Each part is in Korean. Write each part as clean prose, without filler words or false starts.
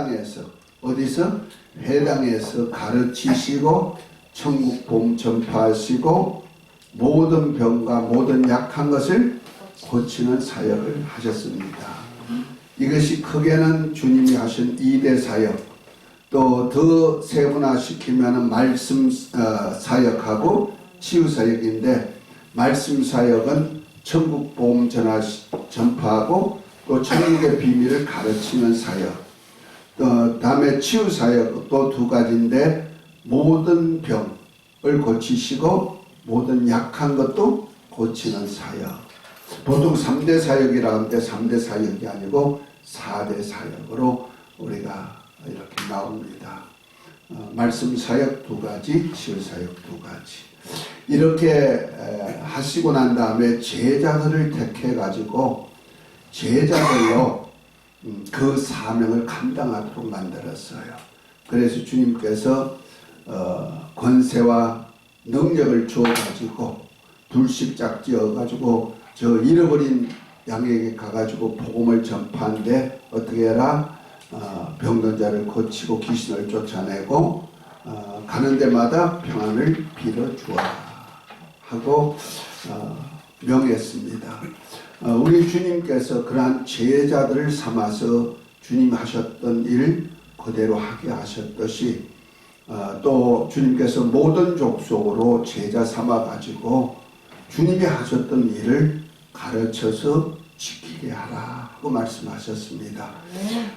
회당에서 어디서? 회당에서 가르치시고 천국 복음 전파하시고 모든 병과 모든 약한 것을 고치는 사역을 하셨습니다. 이것이 크게는 주님이 하신 2대 사역, 또 더 세분화시키면 말씀 사역하고 치유 사역인데, 말씀 사역은 천국 복음 전파하고 또 천국의 비밀을 가르치는 사역, 또 다음에 치유 사역 또 2가지인데, 모든 병을 고치시고 모든 약한 것도 고치는 사역. 보통 3대 사역이라 하는데 3대 사역이 아니고 4대 사역으로 우리가 이렇게 나옵니다. 말씀 사역 2가지, 치유 사역 2가지. 이렇게 하시고 난 다음에 제자들을 택해 가지고 제자들로 그 사명을 감당하도록 만들었어요. 그래서 주님께서 권세와 능력을 주어 가지고 둘씩 짝지어 가지고 저 잃어버린 양에게 가가지고 복음을 전파하는데, 어떻게 해라? 병든 자를 고치고 귀신을 쫓아내고 가는 데마다 평안을 빌어주어라 하고 명했습니다. 우리 주님께서 그러한 제자들을 삼아서 주님 하셨던 일 그대로 하게 하셨듯이, 또 주님께서 모든 족속으로 제자 삼아 가지고 주님이 하셨던 일을 가르쳐서 지키게 하라 하고 말씀하셨습니다.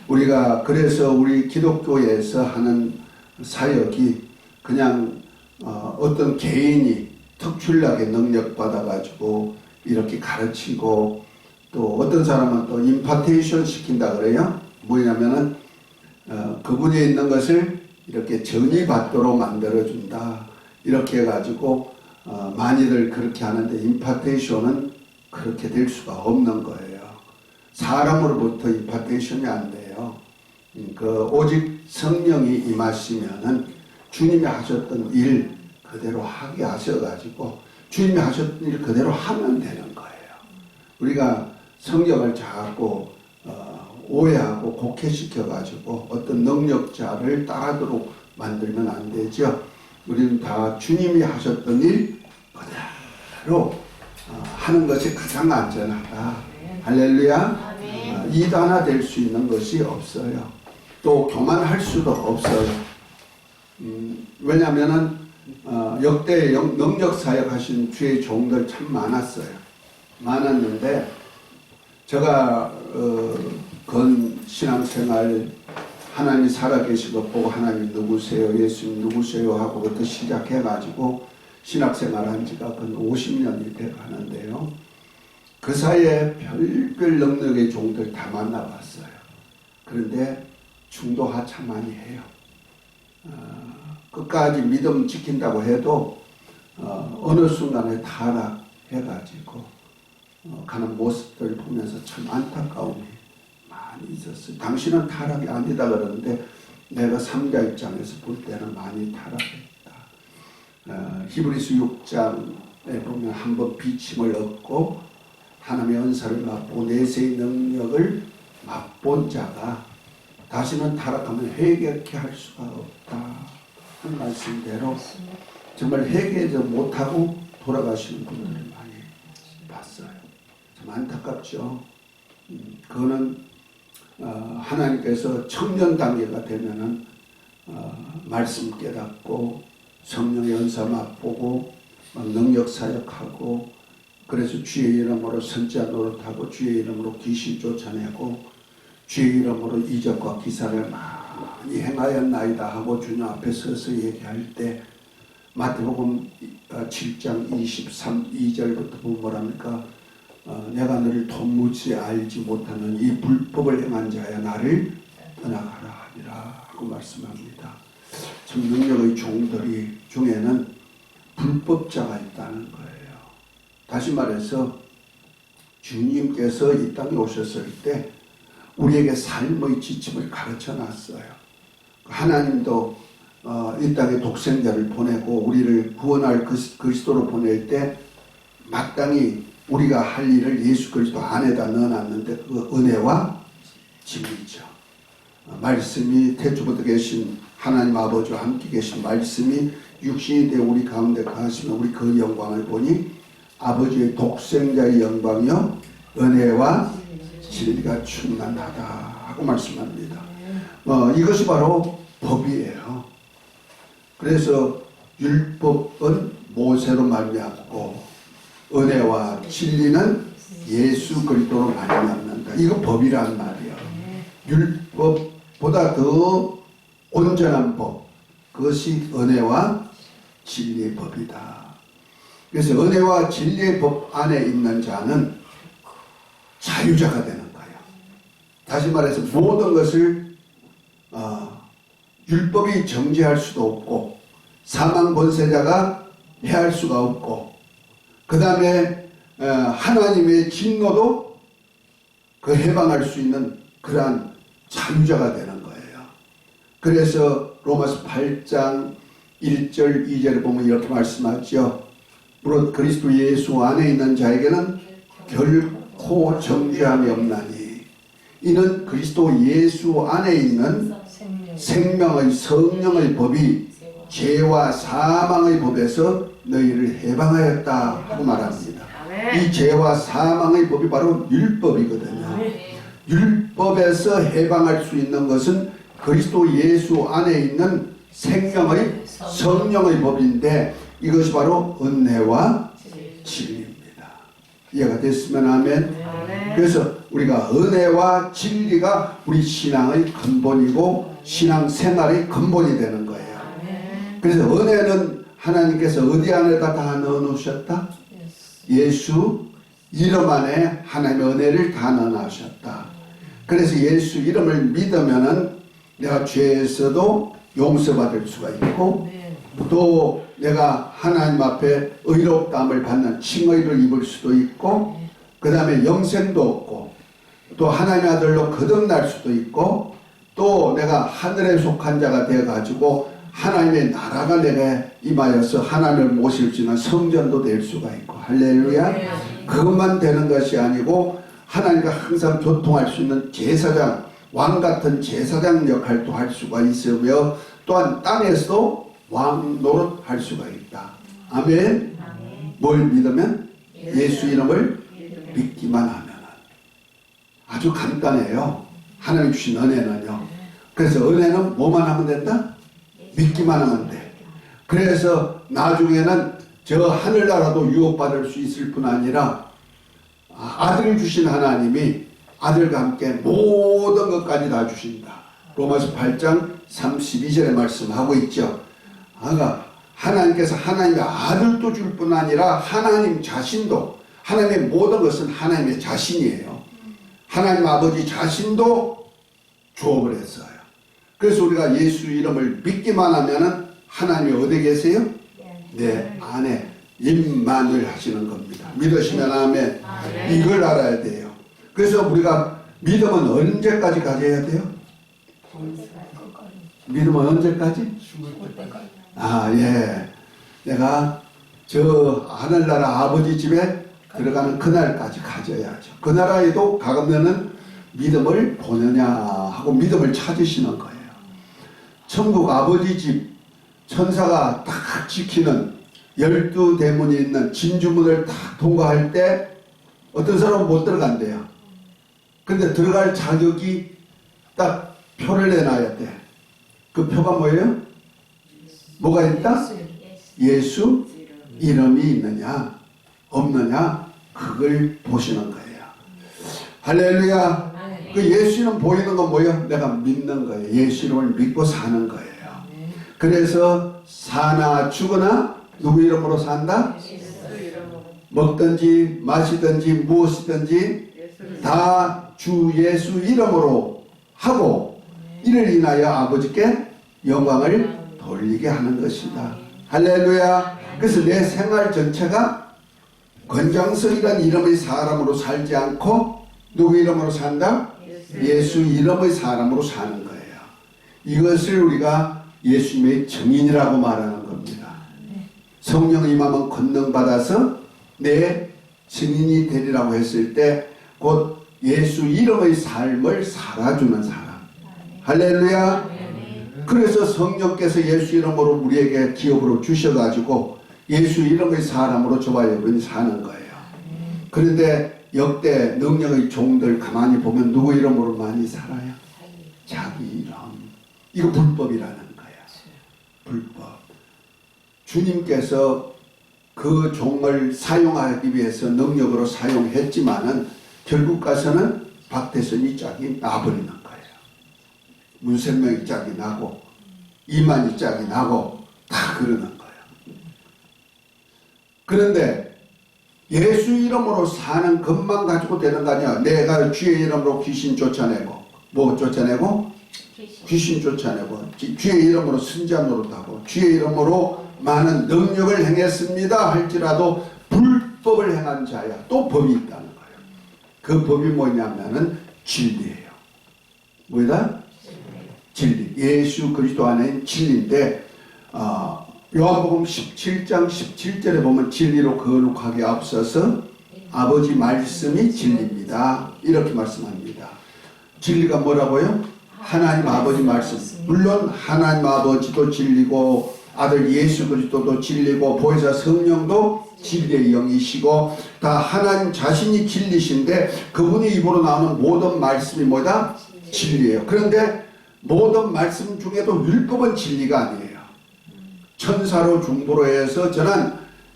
우리가 그래서 우리 기독교에서 하는 사역이 그냥 어떤 개인이 특출나게 능력 받아 가지고 이렇게 가르치고, 또 어떤 사람은 또 임파테이션 시킨다 그래요. 뭐냐면은 그분이 있는 것을 이렇게 전이받도록 만들어준다 이렇게 해가지고 많이들 그렇게 하는데, 임파테이션은 그렇게 될 수가 없는 거예요. 사람으로부터 임파테이션이 안 돼요. 오직 성령이 임하시면은 주님이 하셨던 일 그대로 하게 하셔가지고 주님이 하셨던 일 그대로 하면 되는 거예요. 우리가 성경을 자꾸 오해하고 곡해시켜가지고 어떤 능력자를 따르도록 만들면 안 되죠. 우리는 다 주님이 하셨던 일 그대로 하는 것이 가장 안전하다. 할렐루야. 이단화될 수 있는 것이 없어요. 또 교만할 수도 없어요. 왜냐하면은 역대 능력 사역하신 주의 종들 참 많았는데, 제가 건 신앙생활 하나님 살아계신 것 보고 하나님 누구세요? 예수님 누구세요? 하고부터 시작해가지고 신학생활 한 지가 건 50년이 돼가는데요. 그 사이에 별별 능력의 종들 다 만나봤어요. 그런데 중도 하참 많이 해요. 끝까지 믿음 지킨다고 해도 어느 순간에 타락해가지고 가는 모습들 보면서 참 안타까움이 많이 있었어요. 당신은 타락이 아니다 그러는데 내가 3자 입장에서 볼 때는 많이 타락했다. 히브리서 6장에 보면 한번 비침을 얻고 하나님의 은사를 맛보고 내세의 능력을 맛본 자가 다시는 타락하면 회개케 할 수가 없다 하는 말씀대로 정말 회개도 못하고 돌아가시는 분들을 많이 봤어요. 참 안타깝죠. 그거는 하나님께서 청년 단계가 되면은 말씀 깨닫고 성령의 은사 맛보고 능력 사역하고, 그래서 주의 이름으로 선지자 노릇하고 주의 이름으로 귀신 쫓아내고 주의 이름으로 이적과 기사를 많이 행하였나이다 하고 주님 앞에 서서 얘기할 때, 마태복음 7장 2절부터 보면 뭐랍니까? 내가 너를 도무지 알지 못하는 이 불법을 행한 자야 나를 떠나가라 하리라 하고 말씀합니다. 참 능력의 종들이 중에는 불법자가 있다는 거예요. 다시 말해서 주님께서 이 땅에 오셨을 때 우리에게 삶의 지침을 가르쳐 놨어요. 하나님도 이 땅에 독생자를 보내고 우리를 구원할 그리스도로 보낼 때 마땅히 우리가 할 일을 예수 그리스도 안에다 넣어놨는데 그 은혜와 진리죠. 말씀이 태초부터 계신 하나님 아버지와 함께 계신 말씀이 육신이 되어 우리 가운데 거하시면 우리 그 영광을 보니 아버지의 독생자의 영광이요 은혜와 진리가 충만하다 하고 말씀합니다. 이것이 바로 법이에요. 그래서 율법은 모세로 말미암고 은혜와 진리는 예수 그리스도로 말미암는다. 이거 법이란 말이에요. 율법보다 더 온전한 법, 그것이 은혜와 진리의 법이다. 그래서 은혜와 진리의 법 안에 있는 자는 자유자가 되는 거예요. 다시 말해서 모든 것을 율법이 정죄할 수도 없고 사망 권세자가 해할 수가 없고 그 다음에 하나님의 진노도 그 해방할 수 있는 그러한 자유자가 되는 거예요. 그래서 로마서 8장 1절 2절을 보면 이렇게 말씀하죠. 무릇 그리스도 예수 안에 있는 자에게는 결코 정죄함이 없나니 이는 그리스도 예수 안에 있는 생명의 성령의 법이 죄와 사망의 법에서 너희를 해방하였다 하고 말합니다. 이 죄와 사망의 법이 바로 율법이거든요. 율법에서 해방할 수 있는 것은 그리스도 예수 안에 있는 생명의 성령의 법인데 이것이 바로 은혜와 진리입니다. 이해가 됐으면 아멘. 그래서 우리가 은혜와 진리가 우리 신앙의 근본이고 신앙생활의 근본이 되는 거예요. 그래서 은혜는 하나님께서 어디 안에다 다 넣어놓으셨다? 예수 이름 안에 하나님의 은혜를 다 넣어놓으셨다. 그래서 예수 이름을 믿으면은 내가 죄에서도 용서받을 수가 있고 또 내가 하나님 앞에 의롭다함을 받는 칭의를 입을 수도 있고 그 다음에 영생도 얻고 또 하나님의 아들로 거듭날 수도 있고 또 내가 하늘에 속한 자가 되어가지고 하나님의 나라가 내게 임하여서 하나님을 모실 수 있는 성전도 될 수가 있고 할렐루야. 그것만 되는 것이 아니고 하나님과 항상 교통할 수 있는 제사장 왕 같은 제사장 역할도 할 수가 있으며 또한 땅에서도 왕 노릇할 수가 있다. 아멘. 뭘 믿으면? 예수 이름을 믿기만 하면 아주 간단해요. 하나님 주신 은혜는요. 그래서 은혜는 뭐만 하면 된다? 믿기만 하면 돼. 그래서 나중에는 저 하늘나라도 유업받을 수 있을 뿐 아니라 아들을 주신 하나님이 아들과 함께 모든 것까지 다 주신다. 로마서 8장 32절에 말씀하고 있죠. 하나님께서 하나님의 아들도 줄 뿐 아니라 하나님 자신도 하나님의 모든 것은 하나님의 자신이에요. 하나님 아버지 자신도 주업을 했어요. 그래서 우리가 예수 이름을 믿기만 하면은 하나님이 어디 계세요? 내 안에 임만을 하시는 겁니다. 믿으시면 아멘. 이걸 알아야 돼요. 그래서 우리가 믿음은 언제까지 가져야 돼요? 믿음은 언제까지? 예. 내가 저 하늘나라 아버지 집에 들어가는 그날까지 가져야죠. 그 나라에도 가면은 믿음을 보느냐 하고 믿음을 찾으시는 거예요. 천국 아버지 집 천사가 딱 지키는 12대문이 있는 진주문을 딱 통과할 때 어떤 사람은 못 들어간대요. 근데 들어갈 자격이 딱 표를 내놔야 돼. 그 표가 뭐예요? 뭐가 있다? 예수 이름이 있느냐 없느냐 그걸 보시는 거예요. 할렐루야. 그 예수 이름 보이는 건 뭐예요? 내가 믿는 거예요. 예수 이름을 믿고 사는 거예요. 그래서 사나 죽으나 누구 이름으로 산다? 먹든지 마시든지 무엇이든지 다 주 예수 이름으로 하고 이를 인하여 아버지께 영광을 돌리게 하는 것이다. 할렐루야. 그래서 내 생활 전체가 권장석이라는 이름의 사람으로 살지 않고 누구 이름으로 산다? 예수 이름의 사람으로 사는 거예요. 이것을 우리가 예수님의 증인이라고 말하는 겁니다. 성령 임하면 권능받아서 내 증인이 되리라고 했을 때 곧 예수 이름의 삶을 살아주는 사람. 할렐루야. 그래서 성령께서 예수 이름으로 우리에게 기업으로 주셔가지고 예수 이름의 사람으로 저와 여러분이 사는 거예요. 그런데 역대 능력의 종들 가만히 보면 누구 이름으로 많이 살아요? 자기 이름. 이거 불법이라는 거야. 불법. 주님께서 그 종을 사용하기 위해서 능력으로 사용했지만은 결국 가서는 박태선이 짝이 나버리는 거예요. 문선명이 짝이 나고 이만희 짝이 나고 다 그러는 거예요. 그런데 예수 이름으로 사는 것만 가지고 되는 거 아니야. 내가 주의 이름으로 귀신 쫓아내고 뭐 쫓아내고? 귀신 쫓아내고 주의 이름으로 선자 노릇하고 주의 이름으로 많은 능력을 행했습니다 할지라도 불법을 행한 자야 또 법이 있다는 거예요. 그 법이 뭐냐면은 진리예요. 뭐다? 진리. 예수 그리스도 안에 진리인데 요한복음 17장 17절에 보면 진리로 거룩하게 앞서서 아버지 말씀이 진리입니다. 이렇게 말씀합니다. 진리가 뭐라고요? 하나님 아버지 말씀. 물론 하나님 아버지도 진리고 아들 예수 그리스도도 진리고 보혜사 성령도 진리의 영이시고 다 하나님 자신이 진리신데 그분이 입으로 나오는 모든 말씀이 뭐다? 진리예요. 그런데 모든 말씀 중에도 율법은 진리가 아니에요. 천사로 중보로 해서 저는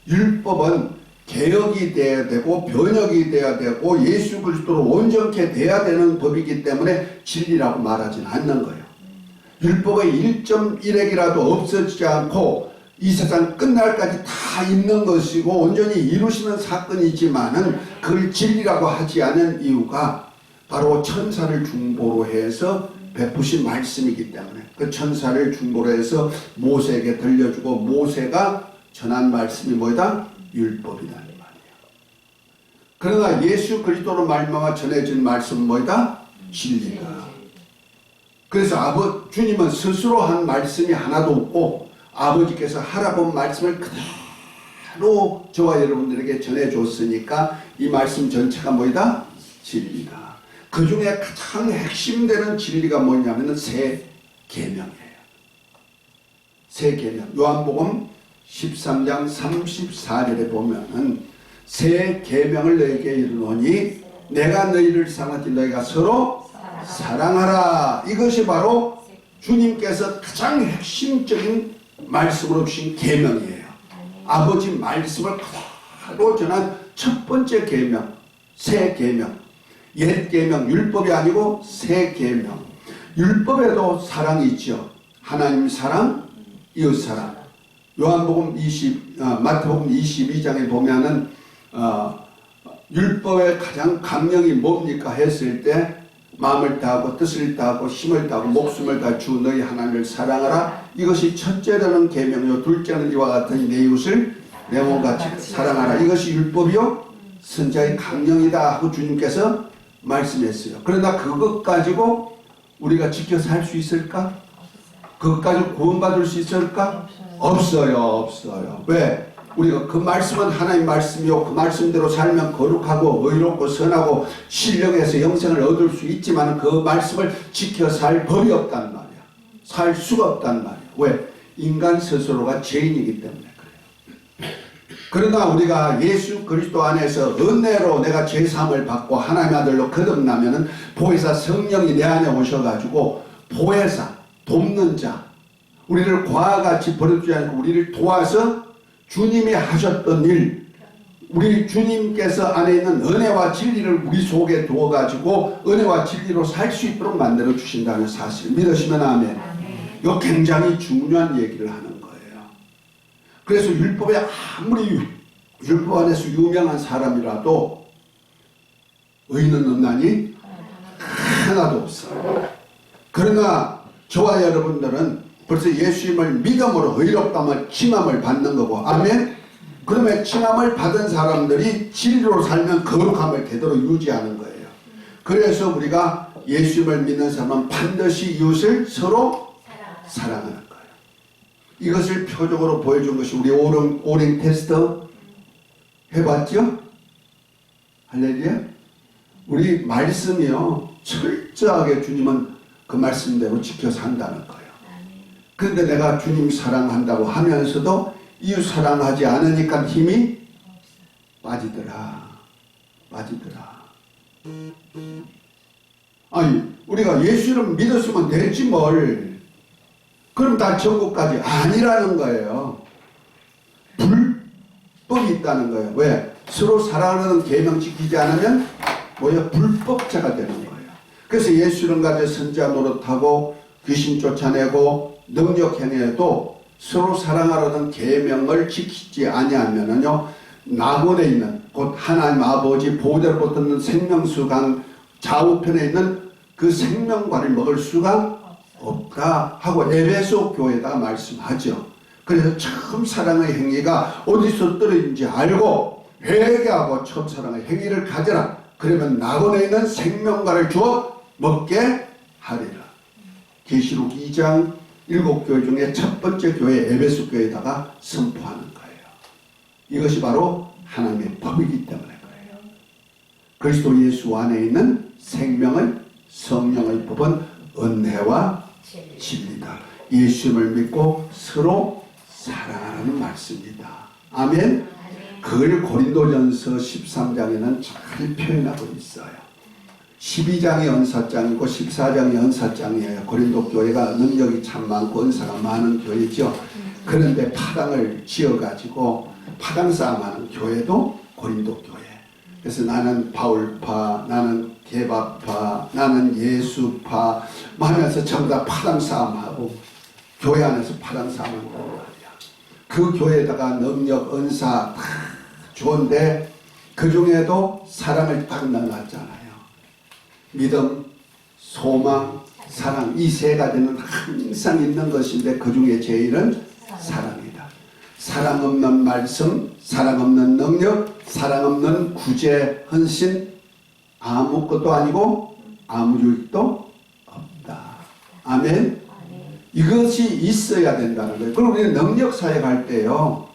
율법은 개혁이 돼야 되고 변혁이 돼야 되고 예수 그리스도로 온전케 돼야 되는 법이기 때문에 진리라고 말하지는 않는 거예요. 율법의 1.1핵이라도 없어지지 않고 이 세상 끝날까지 다 있는 것이고 온전히 이루시는 사건이지만은 그걸 진리라고 하지 않은 이유가 바로 천사를 중보로 해서 베푸신 말씀이기 때문에 그 천사를 중보로 해서 모세에게 들려주고 모세가 전한 말씀이 뭐다? 율법이라는 말이에요. 그러나 예수 그리스도로 말미암아 전해진 말씀은 뭐다? 진리다. 그래서 주님은 스스로 한 말씀이 하나도 없고 아버지께서 하라고 말씀을 그대로 저와 여러분들에게 전해줬으니까 이 말씀 전체가 뭐다? 진리다. 그 중에 가장 핵심되는 진리가 뭐냐면 새 계명이에요. 새 계명. 요한복음 13장 34절에 보면은 새 계명을 너희에게 이르노니 내가 너희를 사랑하지 너희가 서로 사랑하라. 이것이 바로 주님께서 가장 핵심적인 말씀으로 주신 계명이에요. 아버지 말씀을 그대로 전한 첫 번째 계명, 새 계명. 옛 계명, 율법이 아니고 새 계명. 율법에도 사랑이 있죠. 하나님 사랑, 이웃 사랑. 요한복음 마태복음 22장에 보면은 율법의 가장 강령이 뭡니까 했을 때 마음을 다하고 뜻을 다하고 힘을 다하고 목숨을 다 주 너희 하나님을 사랑하라. 이것이 첫째로는 계명이요 둘째는 이와 같은 내 이웃을 내 몸같이 사랑하라. 이것이 율법이요 선자의 강령이다 하고 주님께서 말씀했어요. 그러나 그것 가지고 우리가 지켜 살 수 있을까? 그것 가지고 구원받을 수 있을까? 없어요. 왜? 우리가 그 말씀은 하나님 말씀이요 그 말씀대로 살면 거룩하고 의롭고 선하고 신령해서 영생을 얻을 수 있지만 그 말씀을 지켜 살 법이 없단 말이야. 살 수가 없단 말이야. 왜? 인간 스스로가 죄인이기 때문에 그래요. 그러나 우리가 예수 그리스도 안에서 은혜로 내가 죄사함을 받고 하나님의 아들로 거듭나면은 보혜사 성령이 내 안에 오셔가지고 보혜사 돕는 자 우리를 과같이 버려두지 않고 우리를 도와서 주님이 하셨던 일 우리 주님께서 안에 있는 은혜와 진리를 우리 속에 두어가지고 은혜와 진리로 살 수 있도록 만들어 주신다는 사실 믿으시면 아멘. 이거 굉장히 중요한 얘기를 하는 거예요. 그래서 율법에 아무리 율법 안에서 유명한 사람이라도 의인은 없나니 하나도 없어요. 그러나 저와 여러분들은 벌써 예수님을 믿음으로 의롭다면 칭함을 받는 거고 아멘. 그러면 칭함을 받은 사람들이 진리로 살면 거룩함을 되도록 유지하는 거예요. 그래서 우리가 예수님을 믿는 사람은 반드시 이웃을 서로 사랑하는 거예요. 이것을 표적으로 보여준 것이 우리 오링 테스트 해봤죠? 할렐루야. 우리 말씀이요 철저하게 주님은 그 말씀대로 지켜 산다는 거예요. 그런데 내가 주님 사랑한다고 하면서도 이웃 사랑하지 않으니까 힘이 빠지더라. 아니, 우리가 예수를 믿었으면 됐지 뭘. 그럼 다 천국까지 아니라는 거예요. 불법이 있다는 거예요. 왜? 서로 사랑하는 계명 지키지 않으면 뭐야? 불법자가 되는 거예요. 그래서 예수를 가져 선지자 노릇하고 귀신 쫓아내고 능력 행해도 서로 사랑하라는 계명을 지키지 아니하면은요, 낙원에 있는 곧 하나님 아버지 보호대로 붙는 생명수강 좌우편에 있는 그 생명과를 먹을 수가 없다 하고 에베소 교회가 말씀하죠. 그래서 처음 사랑의 행위가 어디서 떨어진지 알고 회개하고 처음 사랑의 행위를 가져라. 그러면 낙원에 있는 생명과를 주어 먹게 하리라. 계시록 2장 7교회 중에 첫 번째 교회 에베소 교회에다가 선포하는 거예요. 이것이 바로 하나님의 법이기 때문에 그래요. 그리스도 예수 안에 있는 생명의 성령의 법은 은혜와 진리다. 예수님을 믿고 서로 사랑하라는 말씀이다. 아멘. 그걸 고린도전서 13장에는 잘 표현하고 있어요. 12장이 은사장이고 14장이 은사장이에요. 고린도 교회가 능력이 참 많고 은사가 많은 교회죠. 그런데 파당을 지어가지고 파당 싸움하는 교회도 고린도 교회. 그래서 나는 바울파, 나는 게바파, 나는 예수파 하면서 전부 다 파당 싸움하고 교회 안에서 파당 싸움하는 말이야. 그 교회에다가 능력, 은사 다 좋은데 그 중에도 사랑을 딱 넣어놨잖아요. 믿음, 소망, 사랑 이 세 가지는 항상 있는 것인데 그 중에 제일은 사랑이다. 사랑 없는 말씀, 사랑 없는 능력, 사랑 없는 구제, 헌신 아무것도 아니고 아무 유익도 없다. 아멘. 이것이 있어야 된다는 거예요. 그럼 우리는 능력 사역 할 때요,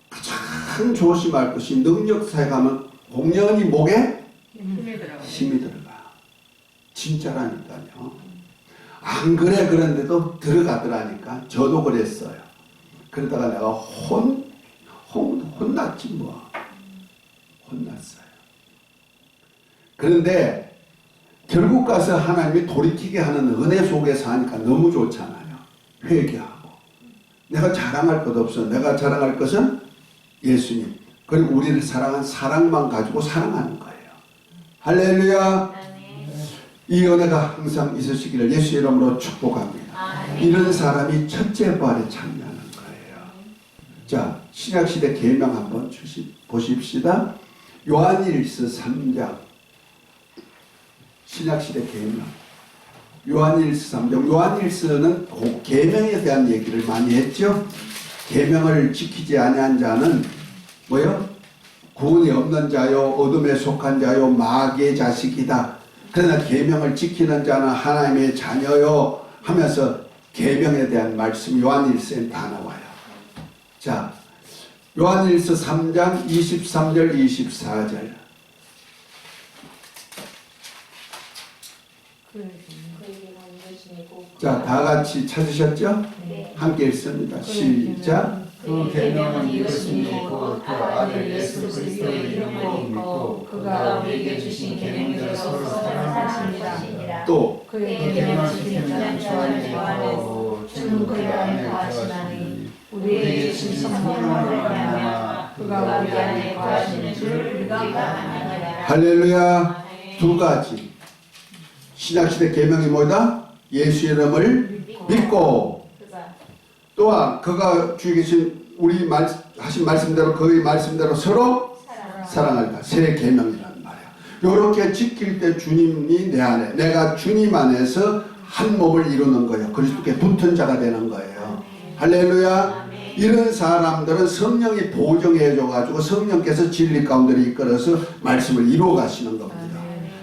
가장 조심할 것이 능력 사역 하면 공연히 목에 힘이 들어가. 진짜라니까요. 안 그래 그런데도 들어가더라니까. 저도 그랬어요. 그러다가 내가 혼났지 뭐. 혼났어요. 그런데 결국 가서 하나님이 돌이키게 하는 은혜 속에서 하니까 너무 좋잖아요. 회개하고. 내가 자랑할 것 없어. 내가 자랑할 것은 예수님. 그리고 우리를 사랑한 사랑만 가지고 사랑하는 거예요. 할렐루야. 이 은혜가 항상 있으시기를 예수 이름으로 축복합니다. 이런 사람이 첫째 부활에 참여하는 거예요. 자, 신약시대 계명 한번 보십시다. 요한일서 3장. 신약시대 계명. 요한일서 3장. 요한일서는 계명에 대한 얘기를 많이 했죠. 계명을 지키지 아니한 자는 뭐요? 구원이 없는 자요, 어둠에 속한 자요, 마귀의 자식이다. 그러나 계명을 지키는 자는 하나님의 자녀요 하면서 계명에 대한 말씀 요한일서에 다 나와요. 자, 요한일서 3장 23절 24절. 자, 다 같이 찾으셨죠? 네. 함께 읽습니다. 시작. 그 계명은 이것이니 곧 그 아들 예수 그리스도의 이름을 믿고 그가 우리에게 주신 계명대로 서로 사랑하시니라. 또 그의 계명을 지키는 자는 주 안에 거하고 주는 그의 안에 거하시나니 우리에게 주신 성령으로 말미암아 그가 우리 안에 거하시는 줄 우리가 아느니라. 할렐루야. 두 가지. 신약시대 계명이 뭐다? 예수 이름을 믿고 또한 그가 주에 계신 우리 하신 말씀대로 그의 말씀대로 서로 사랑할까. 세 계명이란 말이야. 요렇게 지킬 때 주님이 내 안에, 내가 주님 안에서 한 몸을 이루는 거예요. 그리스도께 붙은 자가 되는 거예요. 할렐루야. 이런 사람들은 성령이 보정해 줘가지고 성령께서 진리 가운데를 이끌어서 말씀을 이루어 가시는 겁니다.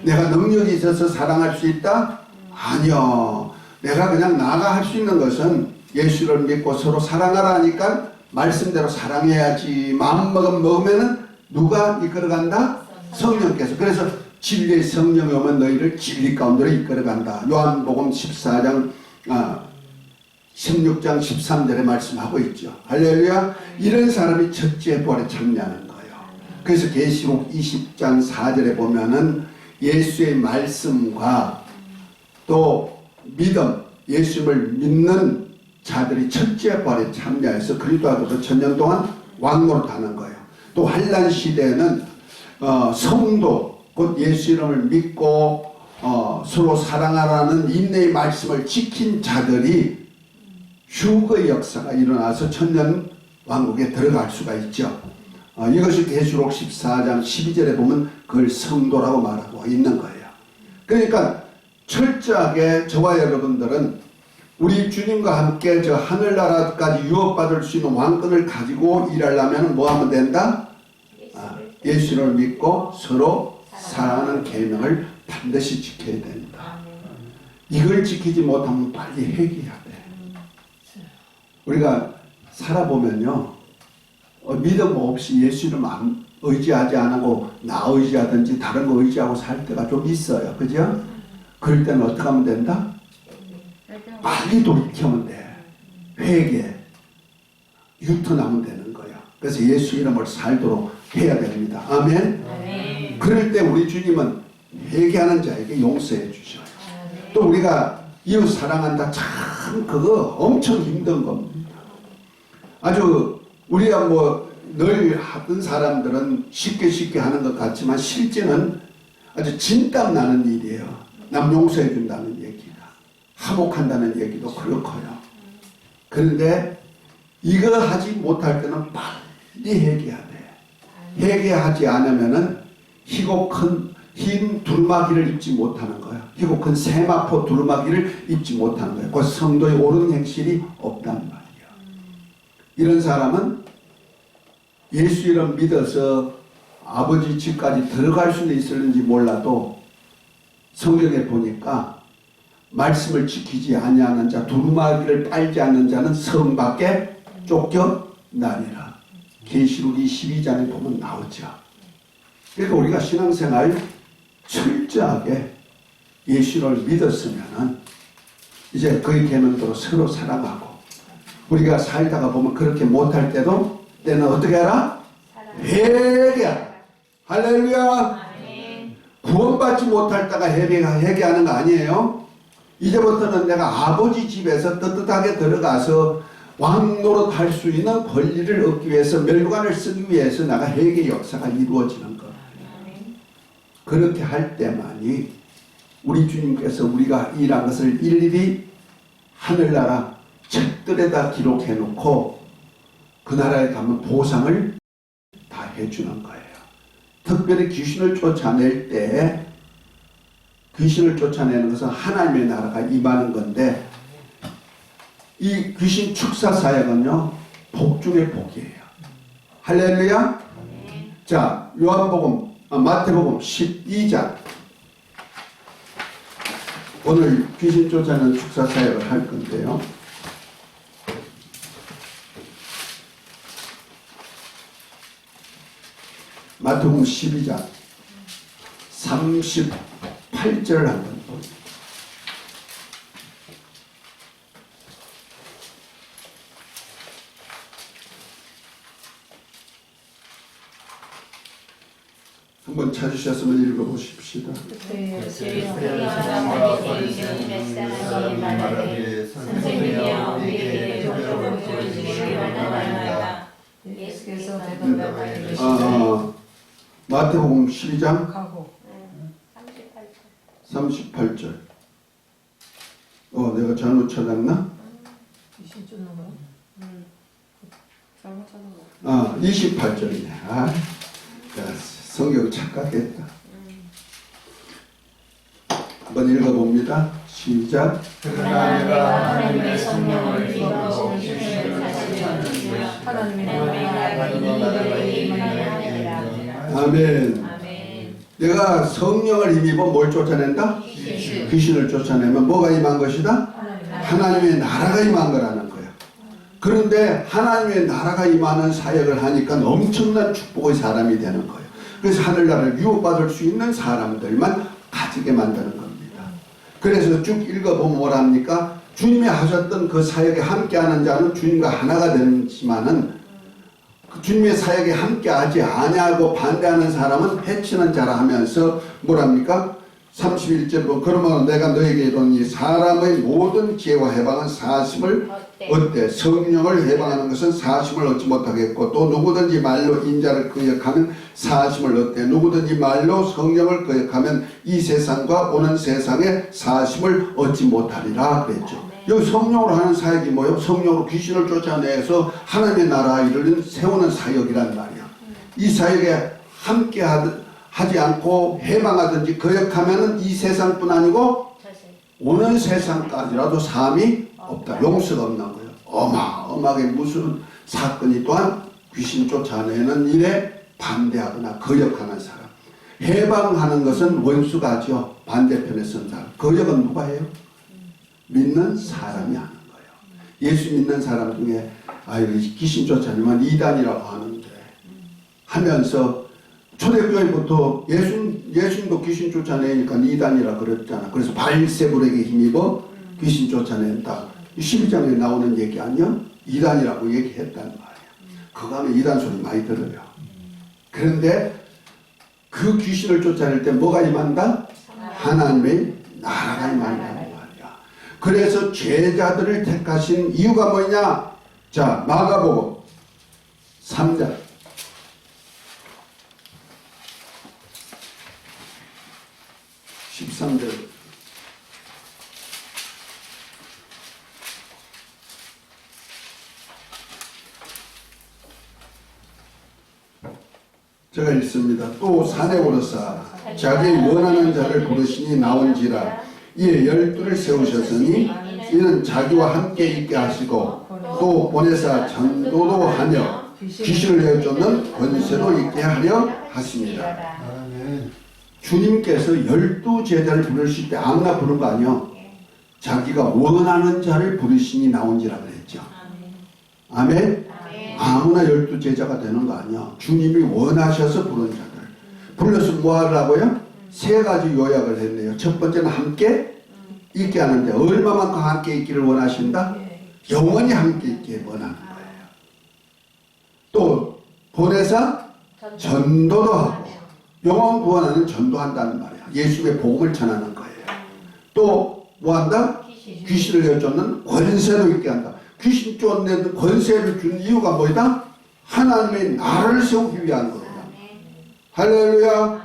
내가 능력이 있어서 사랑할 수 있다? 아니요. 내가 그냥 나가 할 수 있는 것은 예수를 믿고 서로 사랑하라 하니까 말씀대로 사랑해야지. 마음먹으면은 누가 이끌어간다? 성령께서. 그래서 진리의 성령이 오면 너희를 진리 가운데로 이끌어간다. 요한복음 14장 16장 13절에 말씀하고 있죠. 할렐루야. 이런 사람이 첫째 부활에 참여하는 거예요. 그래서 계시록 20장 4절에 보면은 예수의 말씀과 또 믿음, 예수를 믿는 자들이 첫째 부활에 참여해서 그리스도하고도 천년 동안 왕노릇하는 거예요. 또 환난 시대에는 성도 곧 예수 이름을 믿고 서로 사랑하라는 인내의 말씀을 지킨 자들이 휴거의 역사가 일어나서 천년 왕국에 들어갈 수가 있죠. 이것이 계시록 14장 12절에 보면 그걸 성도라고 말하고 있는 거예요. 그러니까 철저하게 저와 여러분들은 우리 주님과 함께 저 하늘나라까지 유업받을 수 있는 왕권을 가지고 일하려면 뭐 하면 된다? 예수를 믿고 서로 사랑하는 계명을 반드시 지켜야 된다. 이걸 지키지 못하면 빨리 회개해야 돼. 우리가 살아보면요, 믿음 없이 예수 이름 의지하지 않고 나 의지하든지 다른 거 의지하고 살 때가 좀 있어요. 그죠? 그럴 때는 어떻게 하면 된다? 빨리 돌이키면 돼. 회개, 유턴하면 되는 거예요. 그래서 예수 이름을 살도록 해야 됩니다. 아멘. 그럴 때 우리 주님은 회개하는 자에게 용서해 주셔요. 또 우리가 이웃 사랑한다, 참 그거 엄청 힘든 겁니다. 아주 우리가 뭐 늘 하던 사람들은 쉽게 하는 것 같지만 실제는 아주 진땀 나는 일이에요. 남 용서해 준다는 얘기가, 화목한다는 얘기도 그렇고요. 그런데 이거 하지 못할 때는 빨리 회개해야 돼. 회개하지 않으면은 희고 큰 흰 두루마기를 입지 못하는 거예요. 희고 큰 세마포 두루마기를 입지 못하는 거예요. 그 성도의 옳은 행실이 없단 말이에요. 이런 사람은 예수 이름 믿어서 아버지 집까지 들어갈 수는 있을는지 몰라도 성경에 보니까 말씀을 지키지 아니하는 자, 두루마기를 빨지 않는 자는 성 밖에 쫓겨나리라. 계시록 22장에 보면 나오죠. 그러니까 우리가 신앙생활 철저하게 예수를 믿었으면은 이제 그의 계명대로 서로 사랑하고, 우리가 살다가 보면 그렇게 못할 때는 어떻게 하라? 회개하라. 할렐루야. 구원받지 못할 때가 회개하는 거 아니에요? 이제부터는 내가 아버지 집에서 떳떳하게 들어가서 왕노릇 할 수 있는 권리를 얻기 위해서, 멸관을 쓰기 위해서 내가 회개 역사가 이루어지는 것. 그렇게 할 때만이 우리 주님께서 우리가 일한 것을 일일이 하늘나라 책들에다 기록해 놓고 그 나라에 가면 보상을 다 해주는 거예요. 특별히 귀신을 쫓아낼 때, 귀신을 쫓아내는 것은 하나님의 나라가 임하는 건데, 이 귀신 축사 사역은요, 복 중의 복이에요. 할렐루야. 자, 마태복음 12장. 오늘 귀신 쫓아내는 축사 사역을 할 건데요. 마태복음 12장 38절을 한번 보세요. 한번 찾으셨으면 읽어보십시다. 선생님이여 우리에게 족속을 보여주시기 원하나이다. 예수께서 마태복음 12장 38절. 내가 잘못 찾았나? 28절이네. 성경 착각했다. 한번 읽어봅니다. 시작. 그러나 내가 하나님의 성령을 믿어 주시는 사실을 하나님의 나라가 이들에게 임하리라. 아멘. 내가 성령을 힘입어 뭘 쫓아낸다? 귀신을 쫓아내면 뭐가 임한 것이다? 하나님의 나라가 임한 거라는 거예요. 그런데 하나님의 나라가 임하는 사역을 하니까 엄청난 축복의 사람이 되는 거예요. 그래서 하늘나라를 유업받을 수 있는 사람들만 가지게 만드는 겁니다. 그래서 쭉 읽어보면 뭐랍니까? 주님이 하셨던 그 사역에 함께하는 자는 주님과 하나가 되지만은 그 주님의 사역에 함께하지 아니하고 반대하는 사람은 해치는 자라 하면서 뭐랍니까? 31절 그러면 내가 너에게 이르노니 사람의 모든 지혜와 해방은 사심을 얻되 성령을 해방하는 것은 사심을 얻지 못하겠고 또 누구든지 말로 인자를 거역하면 사심을 얻되 누구든지 말로 성령을 거역하면 이 세상과 오는 세상에 사심을 얻지 못하리라 그랬죠. 여기 성령으로 하는 사역이 뭐예요? 성령으로 귀신을 쫓아내서 하나님의 나라 일을 세우는 사역이란 말이야. 이 사역에 함께 하지 않고 해방하든지 거역하면은 이 세상뿐 아니고 오는 세상까지라도 삶이 없다. 용서가 없는 거예요. 어마어마하게 무슨 사건이 또한 귀신 쫓아내는 일에 반대하거나 거역하는 사람. 해방하는 것은 원수가 하죠. 반대편에 선 사람. 거역은 누가 해요? 믿는 사람이 하는 거예요. 예수 믿는 사람 중에 귀신 쫓아내면 이단이라고 하는데 하면서 초대교회부터 예수님도 귀신 쫓아내니까 이단이라 그랬잖아. 그래서 발세불에게 힘입어 귀신 쫓아낸다. 12장에 나오는 얘기 아니야? 이단이라고 얘기했단 말이야. 그거 하면 이단 소리 많이 들어요. 그런데 그 귀신을 쫓아낼 때 뭐가 임한다? 하나님의 나라가 임한다는 말이야. 그래서 제자들을 택하신 이유가 뭐냐? 자, 마가복음 3장 13절 제가 읽습니다. 또 산에 오르사 자기 원하는 자를 부르시니 나온지라 이에 12를 세우셨으니 이는 자기와 함께 있게 하시고 또 보내사 전도도 하며 귀신을 내쫓는 권세도 있게 하려 하십니다. 주님께서 12제자를 부르실 때 아무나 부른 거 아니요. 자기가 원하는 자를 부르시니 나온지라 그랬죠. 아멘. 아무나 12제자가 되는 거 아니야. 주님이 원하셔서 부른 자들. 불러서 뭐 하라고요? 3가지 요약을 했네요. 첫 번째는 함께 있게 하는데 얼마만큼 함께 있기를 원하신다? 영원히 함께 있게 원하는 거예요. 또 보내사 전도도 하고 영원 구원하는 전도한다는 말이야. 예수의 복음을 전하는 거예요. 또 뭐한다? 귀신을 내쫓는 권세도 있게 한다. 귀신 쫓는 권세를 준 이유가 뭐다? 하나님의 나라를 세우기 위한 거다. 할렐루야.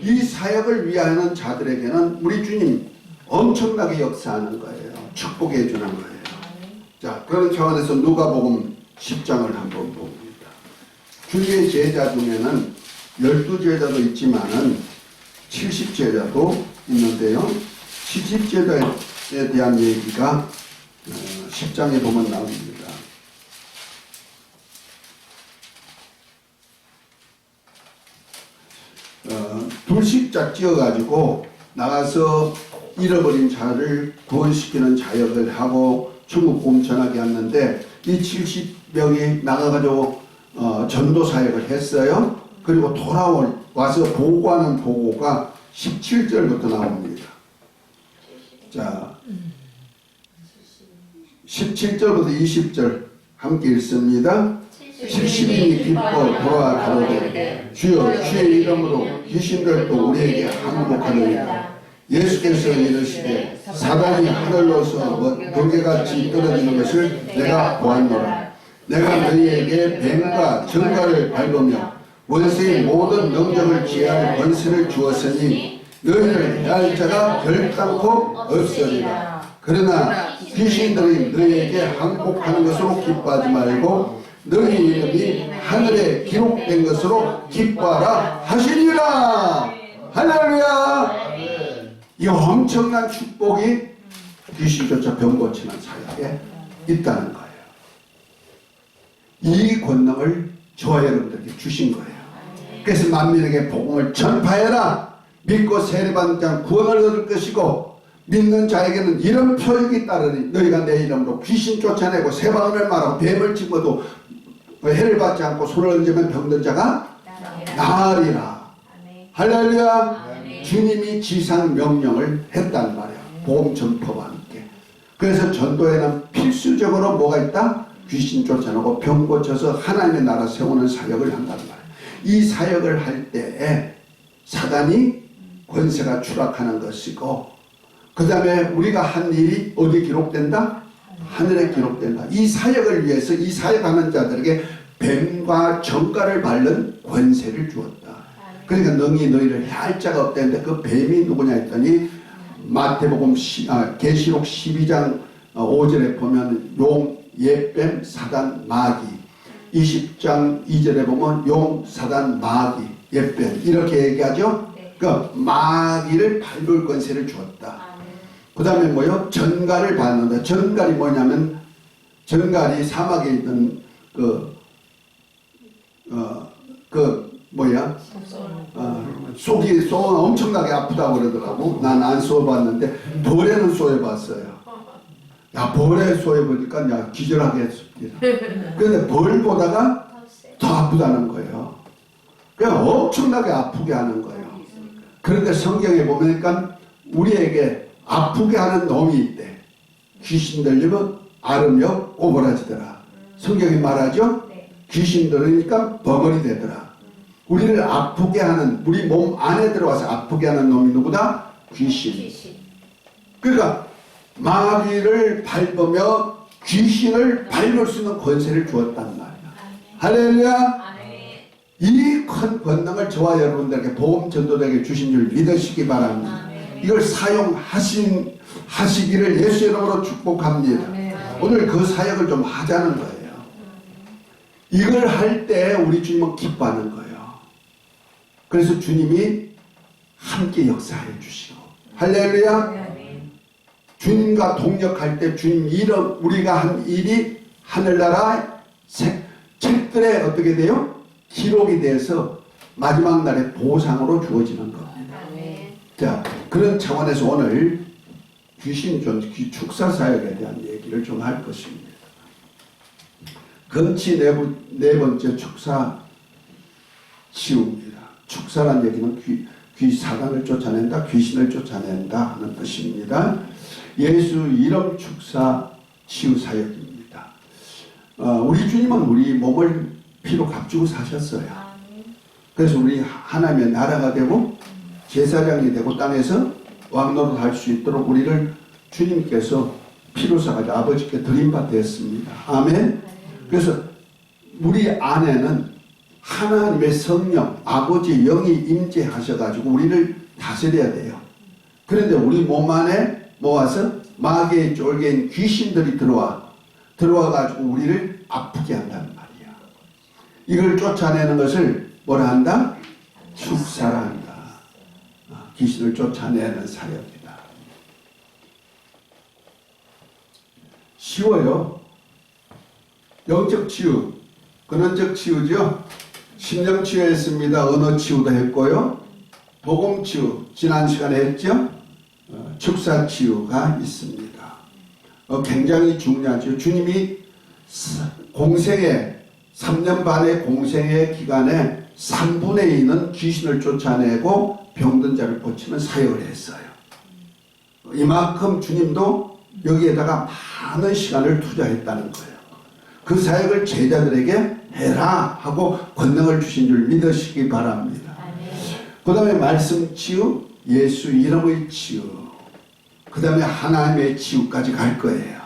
이 사역을 위하는 자들에게는 우리 주님 엄청나게 역사하는 거예요. 축복해 주는 거예요. 자, 그런 차원에서 누가복음 10장을 한번 봅니다. 주님의 제자 중에는 12제자도 있지만은 70제자도 있는데요. 70제자에 대한 얘기가 10장에 보면 나옵니다. 둘씩 짝 지어가지고 나가서 잃어버린 자를 구원시키는 자역을 하고 천국 복음 전하게 했는데 이 70명이 나가가지고 전도 사역을 했어요. 그리고 와서 보고하는 보고가 17절부터 나옵니다. 자, 17절부터 20절 함께 읽습니다. 70인이 기뻐 돌아와 가로되 주여 주의 이름으로 귀신들도 우리에게 항복하느니라. 예수께서 이르시되 사단이 하늘로서 돌개같이 떨어지는 것을 내가 보았노라. 내가 너희에게 뱀과 정갈을 밟으며 원수의 모든 능력을 제할 권세를 주었으니 너희를 해할 자가 결단코 없으리라. 그러나 귀신들이 너희에게 항복하는 것으로 기뻐하지 말고 너희 이름이 하늘에 기록된 것으로 기뻐하라 하시니라. 할렐루야. 이 엄청난 축복이 귀신조차 병 고치는 사역에 있다는 거예요. 이 권능을 저와 여러분들에게 주신 거예요. 그래서 만민에게 복음을 전파해라. 믿고 세례받는 자는 구원을 얻을 것이고 믿는 자에게는 이런 표적이 따르니 너희가 내 이름으로 귀신 쫓아내고 세방을 말하고 뱀을 집어도 해를 받지 않고 손을 얹으면 병든 자가 나으리라. 할렐루야. 주님이 지상 명령을 했단 말이야. 복음 전파와 함께. 그래서 전도에는 필수적으로 뭐가 있다? 귀신 쫓아내고 병 고쳐서 하나님의 나라 세우는 사역을 한단 말이야. 이 사역을 할 때에 사단이 권세가 추락하는 것이고, 그 다음에 우리가 한 일이 어디 기록된다? 하늘에 기록된다. 이 사역을 위해서 이 사역하는 자들에게 뱀과 정가를 밟는 권세를 주었다. 그러니까 능히 너희를 해할 자가 없다는데 그 뱀이 누구냐 했더니 마태복음 계시록 12장 5절에 보면 용, 옛뱀, 사단, 마귀, 20장 2절에 보면 용, 사단, 마귀, 옛뱀 이렇게 얘기하죠. 그 마귀를 밟을 권세를 주었다. 그 다음에 뭐요? 전갈을 받는다. 전갈이 뭐냐면 전갈이 사막에 있던 속이 엄청나게 아프다고 그러더라고. 난 안 쏘아봤는데 벌에는 쏘여봤어요. 야, 벌에 쏘여보니까 야 기절하게 했습니다. 그런데 벌보다가 더 아프다는 거예요. 그냥 엄청나게 아프게 하는 거예요. 그런데 성경에 보니까 우리에게 아프게 하는 놈이 있대. 귀신 들리면 앓으며 꼬부라지더라. 성경이 말하죠. 귀신 들으니까 버거리 되더라. 우리를 아프게 하는, 우리 몸 안에 들어와서 아프게 하는 놈이 누구다? 귀신. 그러니까 마귀를 밟으며 귀신을 밟을 수 있는 권세를 주었단 말이야. 할렐루야. 이 큰 권능을 저와 여러분들에게 복음 전도자에게 주신 줄 믿으시기 바랍니다. 이걸 사용하시기를 예수 이름으로 축복합니다. 오늘 그 사역을 좀 하자는 거예요. 이걸 할 때 우리 주님은 기뻐하는 거예요. 그래서 주님이 함께 역사해 주시고, 할렐루야. 주님과 동역할 때 주님 이름, 우리가 한 일이 하늘나라 책들에 어떻게 돼요? 기록이 돼서 마지막 날에 보상으로 주어지는 겁니다. 자, 그런 차원에서 오늘 귀신 축사 사역에 대한 얘기를 좀 할 것입니다. 근치 네 번째 축사 치유입니다. 축사란 얘기는 사단을 쫓아낸다, 귀신을 쫓아낸다 하는 뜻입니다. 예수 이름 축사 치유 사역입니다. 우리 주님은 우리 몸을 피로 값주고 사셨어요. 그래서 우리 하나님의 나라가 되고 제사장이 되고 땅에서 왕노릇 할 수 있도록 우리를 주님께서 피로 사가지고 아버지께 드림바 됐습니다. 아멘. 그래서 우리 안에는 하나님의 성령, 아버지 영이 임재하셔가지고 우리를 다스려야 돼요. 그런데 우리 몸 안에 모아서 마귀의 쫄개인 귀신들이 들어와가지고 우리를 아프게 한다는 말이야. 이걸 쫓아내는 것을 뭐라 한다? 축사라 한다. 귀신을 쫓아내는 사역이다. 쉬워요. 영적 치유, 근원적 치유죠. 심령 치유했습니다. 언어 치유도 했고요. 복음 치유, 지난 시간에 했죠. 축사 치유가 있습니다. 굉장히 중요하죠. 주님이 공생애 3년 반의 공생의 기간에 3분의 2는 귀신을 쫓아내고 병든 자를 고치는 사역을 했어요. 이만큼 주님도 여기에다가 많은 시간을 투자했다는 거예요. 그 사역을 제자들에게 해라 하고 권능을 주신 줄 믿으시기 바랍니다. 그 다음에 말씀 치유, 예수 이름의 치유, 그 다음에 하나님의 치유까지 갈 거예요.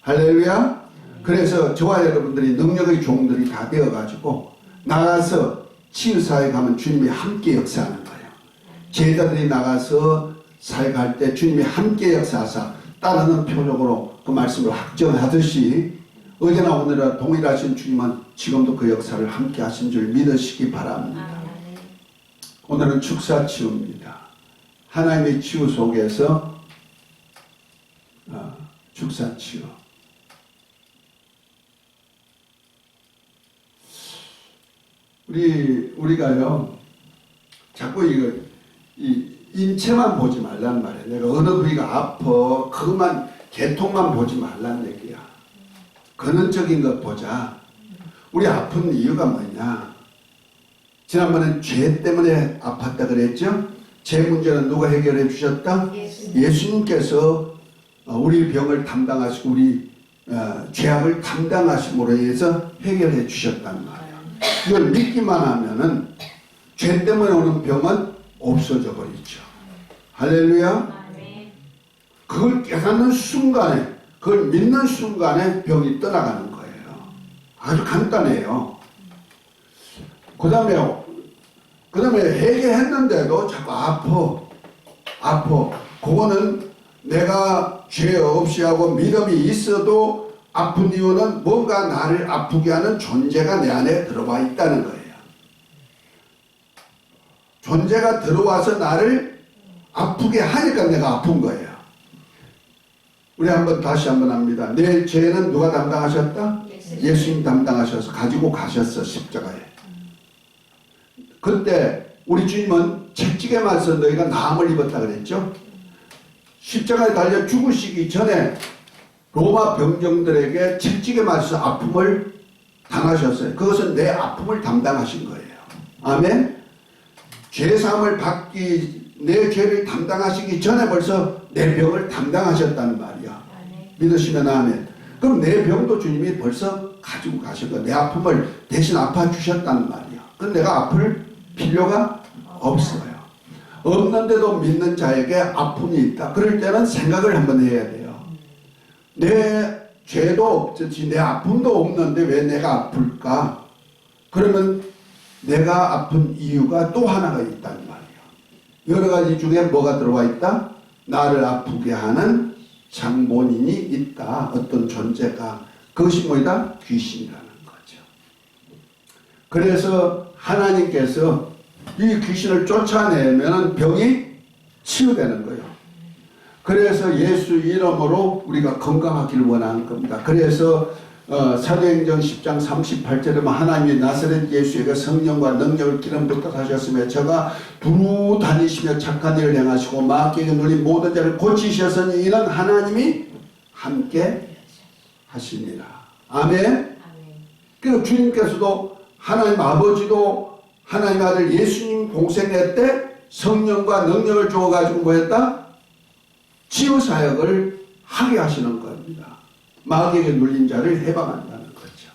할렐루야. 그래서 저와 여러분들이 능력의 종들이 다 되어가지고 나가서 치유사에 가면 주님이 함께 역사하는 거예요. 제자들이 나가서 사역할 때 주님이 함께 역사하사 따르는 표적으로 그 말씀을 확정하듯이 어제나 오늘이나 동일하신 주님은 지금도 그 역사를 함께 하신 줄 믿으시기 바랍니다. 오늘은 축사 치유입니다. 하나님의 치유 속에서 축사 치유. 우리가요, 자꾸 이 인체만 보지 말란 말이야. 내가 어느 부위가 아파, 그것만, 계통만 보지 말란 얘기야. 근원적인 것 보자. 우리 아픈 이유가 뭐냐? 지난번에 죄 때문에 아팠다 그랬죠? 죄 문제는 누가 해결해 주셨다? 예수님께서 우리 병을 담당하시고 우리 죄악을 담당하심으로 해서 해결해 주셨단 말이야. 이걸 믿기만 하면은 죄 때문에 오는 병은 없어져 버리죠. 할렐루야. 그걸 깨닫는 순간에, 그걸 믿는 순간에 병이 떠나가는 거예요. 아주 간단해요. 그 다음에 해결했는데도 자꾸 아파. 그거는 내가 죄 없이 하고 믿음이 있어도 아픈 이유는 뭔가 나를 아프게 하는 존재가 내 안에 들어와 있다는 거예요. 존재가 들어와서 나를 아프게 하니까 내가 아픈 거예요. 우리 다시 한번 합니다. 내 죄는 누가 담당하셨다? 예수님 담당하셔서 가지고 가셨어, 십자가에. 그때 우리 주님은 채찍에 맞서 너희가 나음을 입었다 그랬죠? 십자가에 달려 죽으시기 전에 로마 병정들에게 채찍에 맞서 아픔을 당하셨어요. 그것은 내 아픔을 담당하신 거예요. 아멘? 죄사함을 받기, 내 죄를 담당하시기 전에 벌써 내 병을 담당하셨다는 말이야. 믿으시면 아멘. 그럼 내 병도 주님이 벌써 가지고 가신 거야. 내 아픔을 대신 아파주셨다는 말이야. 그럼 내가 아플 필요가 없어요. 없는데도 믿는 자에게 아픔이 있다. 그럴 때는 생각을 한번 해야 돼요. 내 죄도 없지, 내 아픔도 없는데 왜 내가 아플까? 그러면 내가 아픈 이유가 또 하나가 있단 말이에요. 여러 가지 중에 뭐가 들어와 있다? 나를 아프게 하는 장본인이 있다. 어떤 존재가. 그것이 뭐이다? 귀신이라는 거죠. 그래서 하나님께서 이 귀신을 쫓아내면 병이 치유되는 거예요. 그래서 예수 이름으로 우리가 건강하기를 원하는 겁니다. 그래서 사도행전 10장 38절에 보면 하나님이 나사렛 예수에게 성령과 능력을 기름 붓듯 하셨으며 저가 두루 다니시며 착한 일을 행하시고 마귀에게 눌린 모든 자를 고치셨으니 이는 하나님이 함께 하시니라. 아멘. 그리고 주님께서도 하나님 아버지도 하나님 아들 예수님 공생애 때 성령과 능력을 주어가지고 뭐 했다? 치유사역을 하게 하시는 겁니다. 마귀에게 눌린 자를 해방한다는 거죠.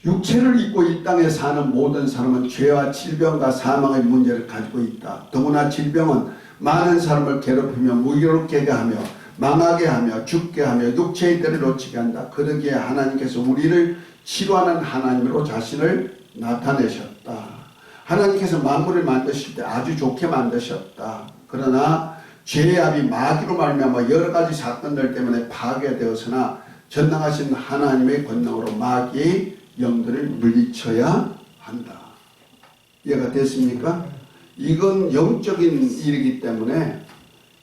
육체를 입고 이 땅에 사는 모든 사람은 죄와 질병과 사망의 문제를 가지고 있다. 더구나 질병은 많은 사람을 괴롭히며 무기롭게 하며 망하게 하며 죽게 하며 육체의 때를 놓치게 한다. 그러기에 하나님께서 우리를 치료하는 하나님으로 자신을 나타내셨다. 하나님께서 만물을 만드실 때 아주 좋게 만드셨다. 그러나 죄의 압이 마귀로 말미암아 여러 가지 사건들 때문에 파괴되었으나 전능하신 하나님의 권능으로 마귀의 영들을 물리쳐야 한다. 이해가 됐습니까? 이건 영적인 일이기 때문에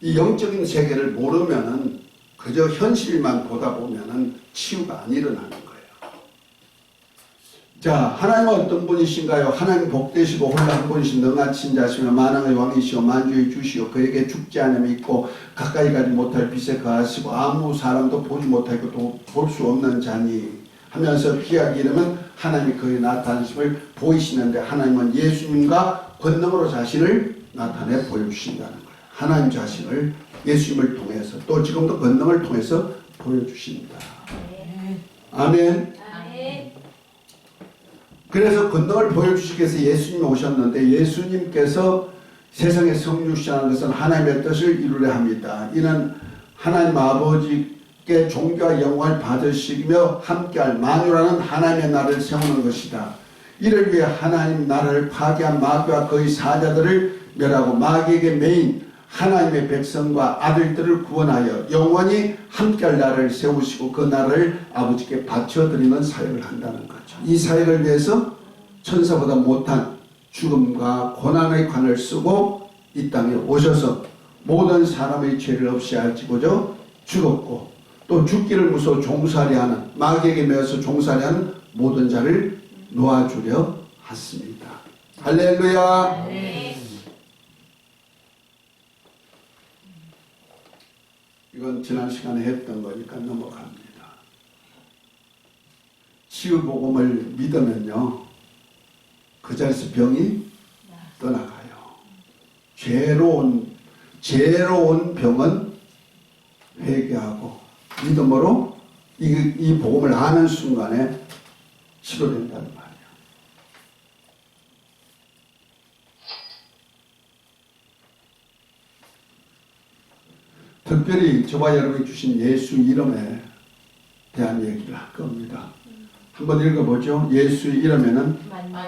이 영적인 세계를 모르면은 그저 현실만 보다 보면은 치유가 안 일어나는 거예요. 자, 하나님은 어떤 분이신가요? 하나님 복되시고 홀로 한 분이신 능하신 자시며 만왕의 왕이시오 만주의 주시오 그에게 죽지 않음이 있고 가까이 가지 못할 빛에 거하시고 아무 사람도 보지 못하고 또 볼 수 없는 자니 하면서 귀하게 이르면 하나님이 그의 나타나심을 보이시는데 하나님은 예수님과 권능으로 자신을 나타내 보여주신다는 거예요. 하나님 자신을 예수님을 통해서 또 지금도 권능을 통해서 보여주신다. 아멘. 그래서 권능을 보여주시기 위해서 예수님이 오셨는데 예수님께서 세상에 성육신하는 것은 하나님의 뜻을 이루려 합니다. 이는 하나님 아버지께 존귀와 영광을 받으시며 함께할 만유라는 하나님의 나라를 세우는 것이다. 이를 위해 하나님 나라를 파괴한 마귀와 그의 사자들을 멸하고 마귀에게 매인 하나님의 백성과 아들들을 구원하여 영원히 함께할 나라를 세우시고 그 나라를 아버지께 바쳐드리는 사역을 한다는 거죠. 이 사역을 위해서 천사보다 못한 죽음과 고난의 관을 쓰고 이 땅에 오셔서 모든 사람의 죄를 없이 하시고저 죽었고 또 죽기를 무서워 종살이하는 마귀에게 매어서 종살이하는 모든 자를 놓아주려 하십니다. 할렐루야. 네. 이건 지난 시간에 했던 거니까 넘어갑니다. 치유복음을 믿으면요, 그 자리에서 병이 떠나가요. 죄로 온 병은 회개하고 믿음으로 이 복음을 아는 순간에 치료된다는 말이에요. 특별히 저와 여러분이 주신 예수 이름에 대한 얘기를 할 겁니다. 한번 읽어보죠. 예수 이름에는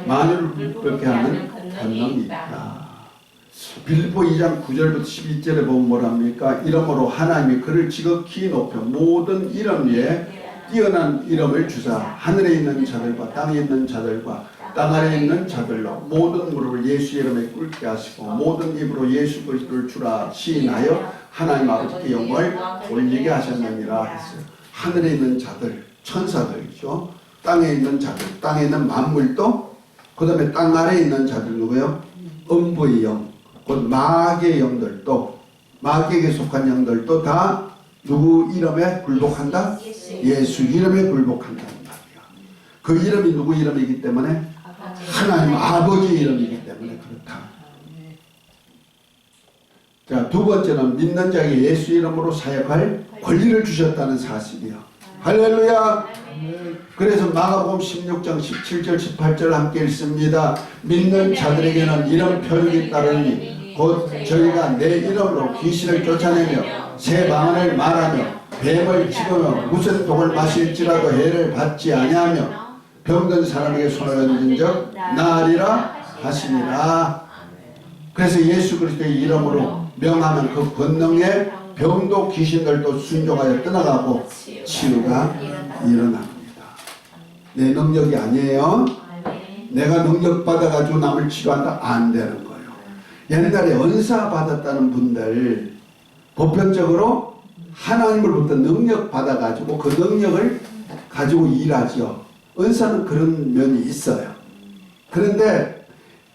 만유를 불법게 하는 권능이 있다. 빌립보 2장 9절부터 11절에 보면 뭐랍니까? 이름으로 하나님이 그를 지극히 높여 모든 이름 위에 뛰어난 이름을 주사 하늘에 있는 자들과 땅에 있는 자들과 땅 아래에 있는 자들로 모든 무릎을 예수 이름에 꿇게 하시고 모든 입으로 예수 그리스도를 주라 시인하여 하나님 아버지께 영광을 올리게 하셨느니라 했어요. 하늘에 있는 자들, 천사들이죠. 땅에 있는 자들, 땅에 있는 만물도, 그 다음에 땅 아래에 있는 자들 누구요? 음부의 영, 곧 마귀의 영들도, 마귀에게 속한 영들도 다 누구 이름에 굴복한다? 예수 이름에 굴복한다는 말이야. 그 이름이 누구 이름이기 때문에? 하나님 아버지 이름이기 때문에 그렇다. 자, 두 번째는 믿는 자에게 예수 이름으로 사역할 권리를 주셨다는 사실이요. 할렐루야. 그래서 마가복음 16장 17절 18절 함께 읽습니다. 믿는 자들에게는 이런 표적이 따르니 곧 저희가 내 이름으로 귀신을 쫓아내며 새 방언을 말하며 뱀을 집으며 무슨 독을 마실지라도 해를 받지 아니하며 병든 사람에게 손을 얹은 적 나으리라 하시니라. 그래서 예수 그리스도의 이름으로 명하면 그 권능에 병도 귀신들도 순종하여 떠나가고 치유가 일어납니다. 내 능력이 아니에요. 내가 능력 받아가지고 남을 치료한다? 안 되는 거예요. 옛날에 은사 받았다는 분들 보편적으로 하나님으로부터 능력 받아가지고 그 능력을 가지고 일하죠. 은사는 그런 면이 있어요. 그런데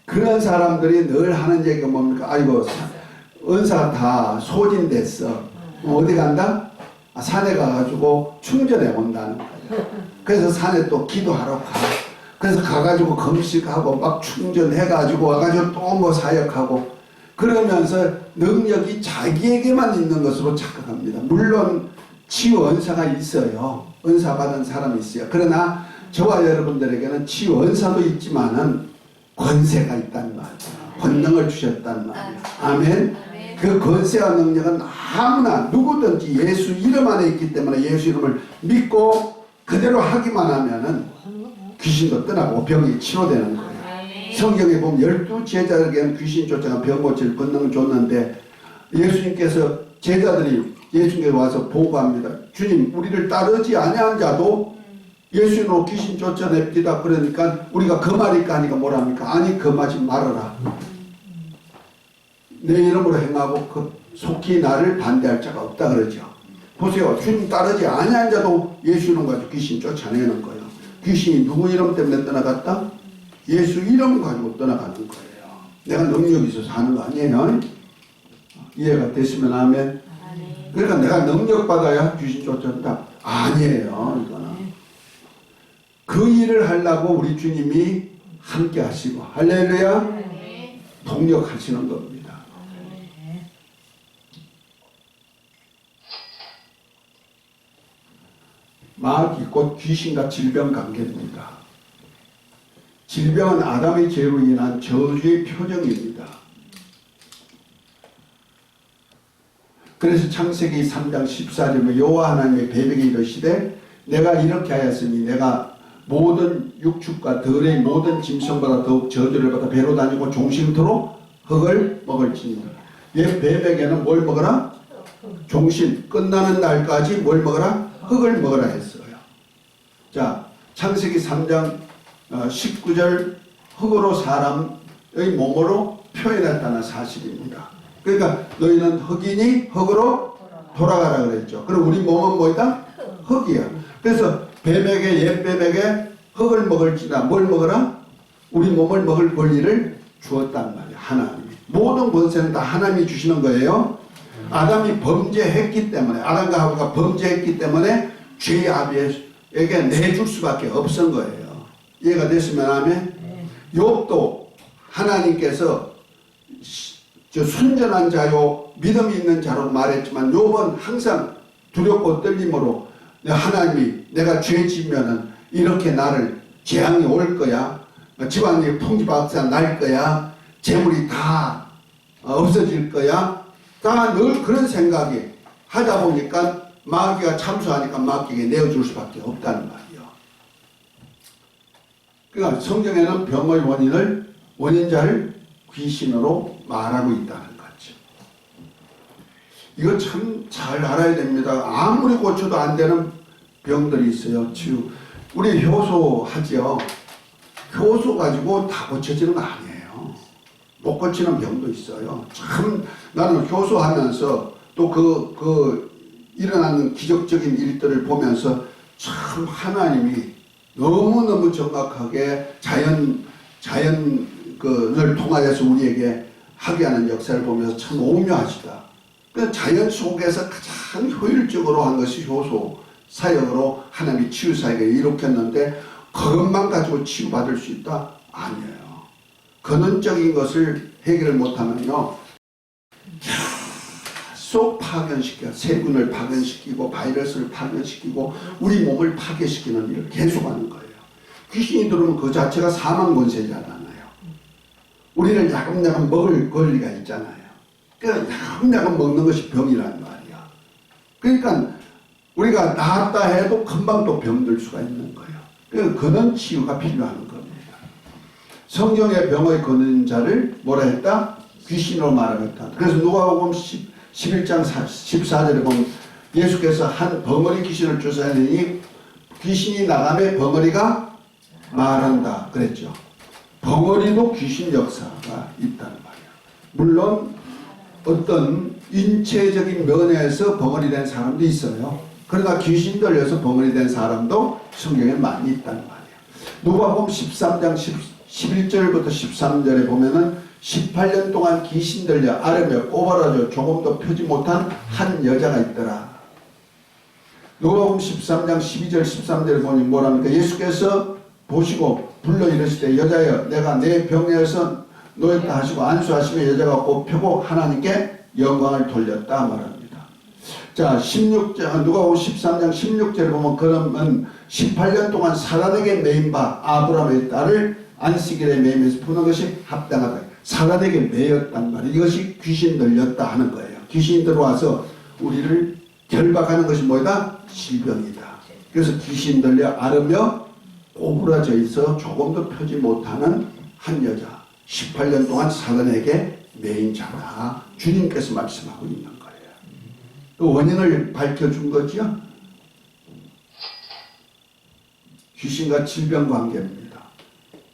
그런 사람들이 늘 하는 얘기가 뭡니까? 아이고 은사가 다 소진됐어. 어디 간다? 산에 가가지고 충전해 온다는 거예요. 그래서 산에 또 기도하러 가. 그래서 가가지고 금식하고 막 충전해가지고 와가지고 또 뭐 사역하고 그러면서 능력이 자기에게만 있는 것으로 착각합니다. 물론 치유 은사가 있어요. 은사 받은 사람이 있어요. 그러나 저와 여러분들에게는 치유 은사도 있지만은 권세가 있단 말이에요. 권능을 주셨단 말이에요. 아멘. 그 권세와 능력은 아무나 누구든지 예수 이름 안에 있기 때문에 예수 이름을 믿고 그대로 하기만 하면은 귀신도 떠나고 병이 치료되는 거예요. 성경에 보면 12 제자들에게는 귀신 쫓아가 병 고칠 권능을 줬는데 예수님께서 제자들이 예수님께 와서 보고합니다. 주님, 우리를 따르지 아니한 자도 예수님으로 귀신 쫓아냅니다. 그러니까 우리가 금하니까 하니까 뭐랍니까? 아니 금하지 말아라. 내 이름으로 행하고 그 속히 나를 반대할 자가 없다 그러죠. 보세요. 주님 따르지 아니한 자도 예수 이름 가지고 귀신 쫓아내는 거예요. 귀신이 누구 이름 때문에 떠나갔다? 예수 이름 가지고 떠나가는 거예요. 내가 능력이 있어서 하는 거 아니에요? 이해가 됐으면 아멘. 그러니까 내가 능력 받아야 귀신 쫓아낸다? 아니에요. 이거는. 그 일을 하려고 우리 주님이 함께 하시고 할렐루야 동력하시는 겁니다. 마귀 곧 귀신과 질병 관계입니다. 질병은 아담의 죄로 인한 저주의 표정입니다. 그래서 창세기 3장 14절에 여호와 하나님의 뱀에게 이르시되 내가 이렇게 하였으니 내가 모든 육축과 들의 모든 짐승보다 더욱 저주를 받아 배로 다니고 종신토록 흙을 먹을지니라. 얘 뱀에게는 뭘 먹어라? 종신 끝나는 날까지 뭘 먹어라? 흙을 먹어라 했어요. 자, 창세기 3장 19절 흙으로 사람의 몸으로 표현했다는 사실입니다. 그러니까 너희는 흙이니 흙으로 돌아가라 그랬죠. 그럼 우리 몸은 뭐이다? 흙이야. 그래서 뱀에게 옛 뱀에게 흙을 먹을지나 뭘 먹어라? 우리 몸을 먹을 권리를 주었단 말이야. 하나님이. 모든 권세는 다 하나님이 주시는 거예요. 아담이 범죄했기 때문에 아담과 하와가 범죄했기 때문에 죄의 합의에 내줄 수밖에 없은 거예요. 이해가 됐으면 하면 욥도 하나님께서 순전한 자요 믿음이 있는 자로 말했지만 욥은 항상 두렵고 떨림으로 하나님이 내가 죄 지면은 이렇게 나를 재앙이 올 거야, 집안이 풍지박산 날 거야, 재물이 다 없어질 거야, 다 늘 그런 생각이 하다 보니까 마귀가 참수하니까 마귀에게 내어줄 수밖에 없다는 말이요. 그러니까 성경에는 병의 원인자를 귀신으로 말하고 있다는 거죠. 이거 참 잘 알아야 됩니다. 아무리 고쳐도 안 되는 병들이 있어요. 우리 효소 하죠. 효소 가지고 다 고쳐지는 거 아니에요. 못 고치는 병도 있어요. 참 나는 효소하면서 또 일어나는 기적적인 일들을 보면서 참 하나님이 너무너무 정확하게 자연을 통하여서 우리에게 하게 하는 역사를 보면서 참 오묘하시다. 그 자연 속에서 가장 효율적으로 한 것이 효소 사역으로 하나님이 치유 사역을 일으켰는데 그것만 가지고 치유받을 수 있다? 아니에요. 근원적인 것을 해결을 못하면요 계속 파견시켜 세균을 파견시키고 바이러스를 파견시키고 우리 몸을 파괴시키는 일을 계속하는 거예요. 귀신이 들어오면 그 자체가 사망 권세잖아요. 우리는 야금야금 먹을 권리가 있잖아요. 그러니까 야금야금 먹는 것이 병이란 말이야. 그러니까 우리가 나았다 해도 금방 또 병들 수가 있는 거예요. 그러니까 근원 치유가 필요한 겁니다. 성경의 병의 근원자를 뭐라 했다? 귀신으로 말하겠다. 그래서 누가복음 11장 14절에 보면 예수께서 한 벙어리 귀신을 쫓아내니 귀신이 나가면 벙어리가 말한다 그랬죠. 벙어리도 귀신 역사가 있다는 말이에요. 물론 어떤 인체적인 면에서 벙어리 된 사람도 있어요. 그러나 귀신 들려서 벙어리 된 사람도 성경에 많이 있다는 말이에요. 누가복음 13장 11절부터 13절에 보면은 18년 동안 귀신 들려 앓으며 꼬바라져 조금도 펴지 못한 한 여자가 있더라. 누가복음 13장 12절 13절에 보니 뭐랍니까? 예수께서 보시고 불러 이르시되 여자여 내가 내 병에서 놓였다 하시고 안수하시며 여자가 곧 펴고 하나님께 영광을 돌렸다 말합니다. 자 16장 누가복음 13장 16절에 보면 그러면 18년 동안 사단에게 매인 바 아브라함의 딸을 안식일에 매이면서 푸는 것이 합당하다. 사단에게 매였단 말이에요. 이것이 귀신 들렸다 하는 거예요. 귀신 들어와서 우리를 결박하는 것이 뭐다? 질병이다. 그래서 귀신 들려 앓으며 꼬부라져 있어 조금도 펴지 못하는 한 여자 18년 동안 사단에게 매인 자다. 주님께서 말씀하고 있는 거예요. 그 원인을 밝혀준 거지요. 귀신과 질병 관계입니다.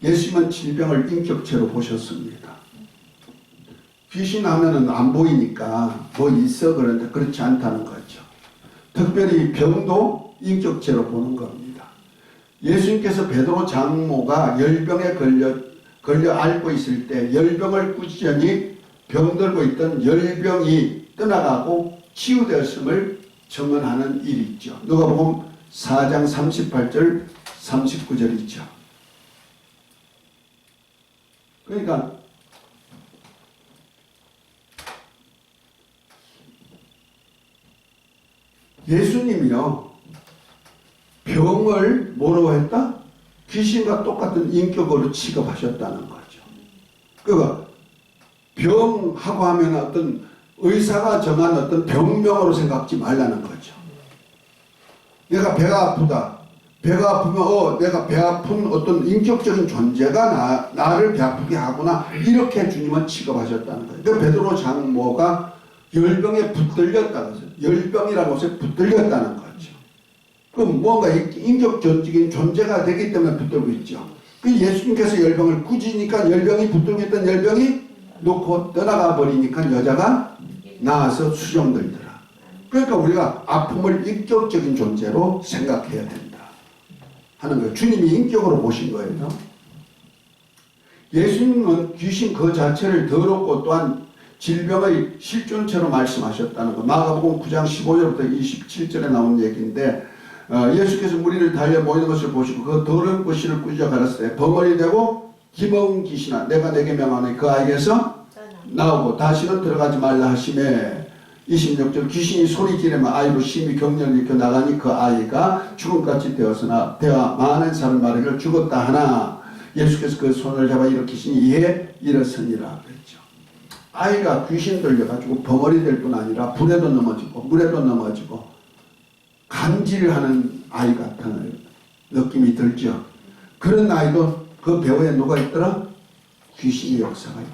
예수님은 질병을 인격체로 보셨습니다. 귀신 하면은 안 보이니까 뭐 있어 그런데 그렇지 않다는 거죠. 특별히 병도 인격체로 보는 겁니다. 예수님께서 베드로 장모가 열병에 걸려 앓고 있을 때 열병을 꾸짖으니 병들고 있던 열병이 떠나가고 치유되었음을 증언하는 일이 있죠. 누가복음 4장 38절 39절이죠. 그러니까 예수님이요 병을 뭐라고 했다? 귀신과 똑같은 인격으로 취급하셨다는 거죠. 그러니까 병하고 하면 어떤 의사가 정한 어떤 병명으로 생각하지 말라는 거죠. 내가 배가 아프다. 배가 아프면 내가 배 아픈 어떤 인격적인 존재가 나를 배 아프게 하구나 이렇게 주님은 취급하셨다는 거예요. 그러니까 베드로 장모가 열병에 붙들렸다는 거죠. 열병이라는 것에 붙들렸다는 거죠. 그럼 뭔가 인격적인 존재가 되기 때문에 붙들고 있죠. 그 예수님께서 열병을 꾸짖으니까 열병이 붙들고 있던 열병이 놓고 떠나가 버리니까 여자가 나와서 수정들더라. 그러니까 우리가 아픔을 인격적인 존재로 생각해야 된다 하는 거예요. 주님이 인격으로 보신 거예요. 예수님은 귀신 그 자체를 더럽고 또한 질병의 실존체로 말씀하셨다는 거. 마가복음 9장 15절부터 27절에 나온 얘기인데 예수께서 무리를 달려 모이는 것을 보시고 그 더러운 불씨를 꾸짖어 가라사대 버머리 되고 기먹은 귀신아 내가 내게 명하노니 그 아이에서 나오고 다시는 들어가지 말라 하시매 26절 귀신이 소리 지르며 아이로 심히 경련을 일으켜 나가니 그 아이가 죽음같이 되었으나 대화 많은 사람 말하기를 죽었다 하나 예수께서 그 손을 잡아 일으키시니 이에 일어서니라 그랬죠. 아이가 귀신 들려가지고 벙어리 될 뿐 아니라 불에도 넘어지고 물에도 넘어지고 간질하는 아이 같은 느낌이 들죠. 그런 아이도 그 배후에 누가 있더라? 귀신의 역사가 있다.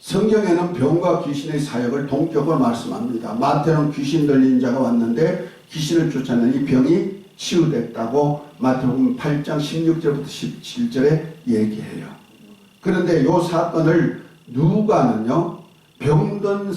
성경에는 병과 귀신의 사역을 동격으로 말씀합니다. 마태는 귀신 들린 자가 왔는데 귀신을 쫓아내니 병이 치유됐다고 마태복음 8장 16절부터 17절에 얘기해요. 그런데 이 사건을 누가는요, 병든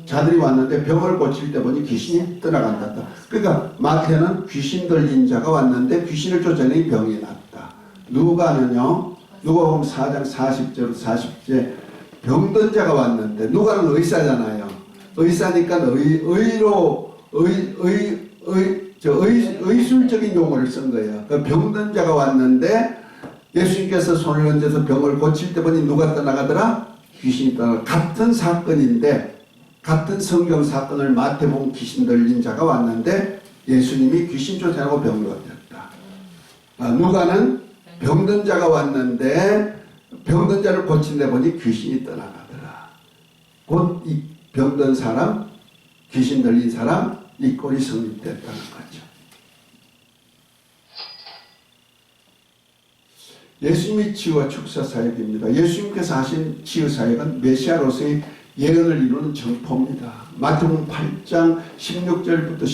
자들이 왔는데 병을 고칠 때 보니 귀신이 떠나간다. 그러니까 마태는 귀신 들린 자가 왔는데 귀신을 쫓아내니 병이 났다. 누가는요, 누가복음 4장 40절부터 40절 병든 자가 왔는데 누가는 의사잖아요. 의사니까 의술적인 용어를 쓴 거예요. 그 병든 자가 왔는데 예수님께서 손을 얹어서 병을 고칠 때 보니 누가 떠나가더라? 귀신이 떠나가. 같은 사건인데 같은 성경 사건을 마태복음 귀신 들린 자가 왔는데 예수님이 귀신 쫓아내고 병을 고쳤다. 누가는 병든 자가 왔는데 병든 자를 고친데 보니 귀신이 떠나가더라. 곧 이 병든 사람, 귀신 들린 사람, 이 꼴이 성립됐다는 거죠. 예수님의 치유와 축사 사역입니다. 예수님께서 하신 치유 사역은 메시아로서의 예언을 이루는 정포입니다. 마태복음 8장 16절부터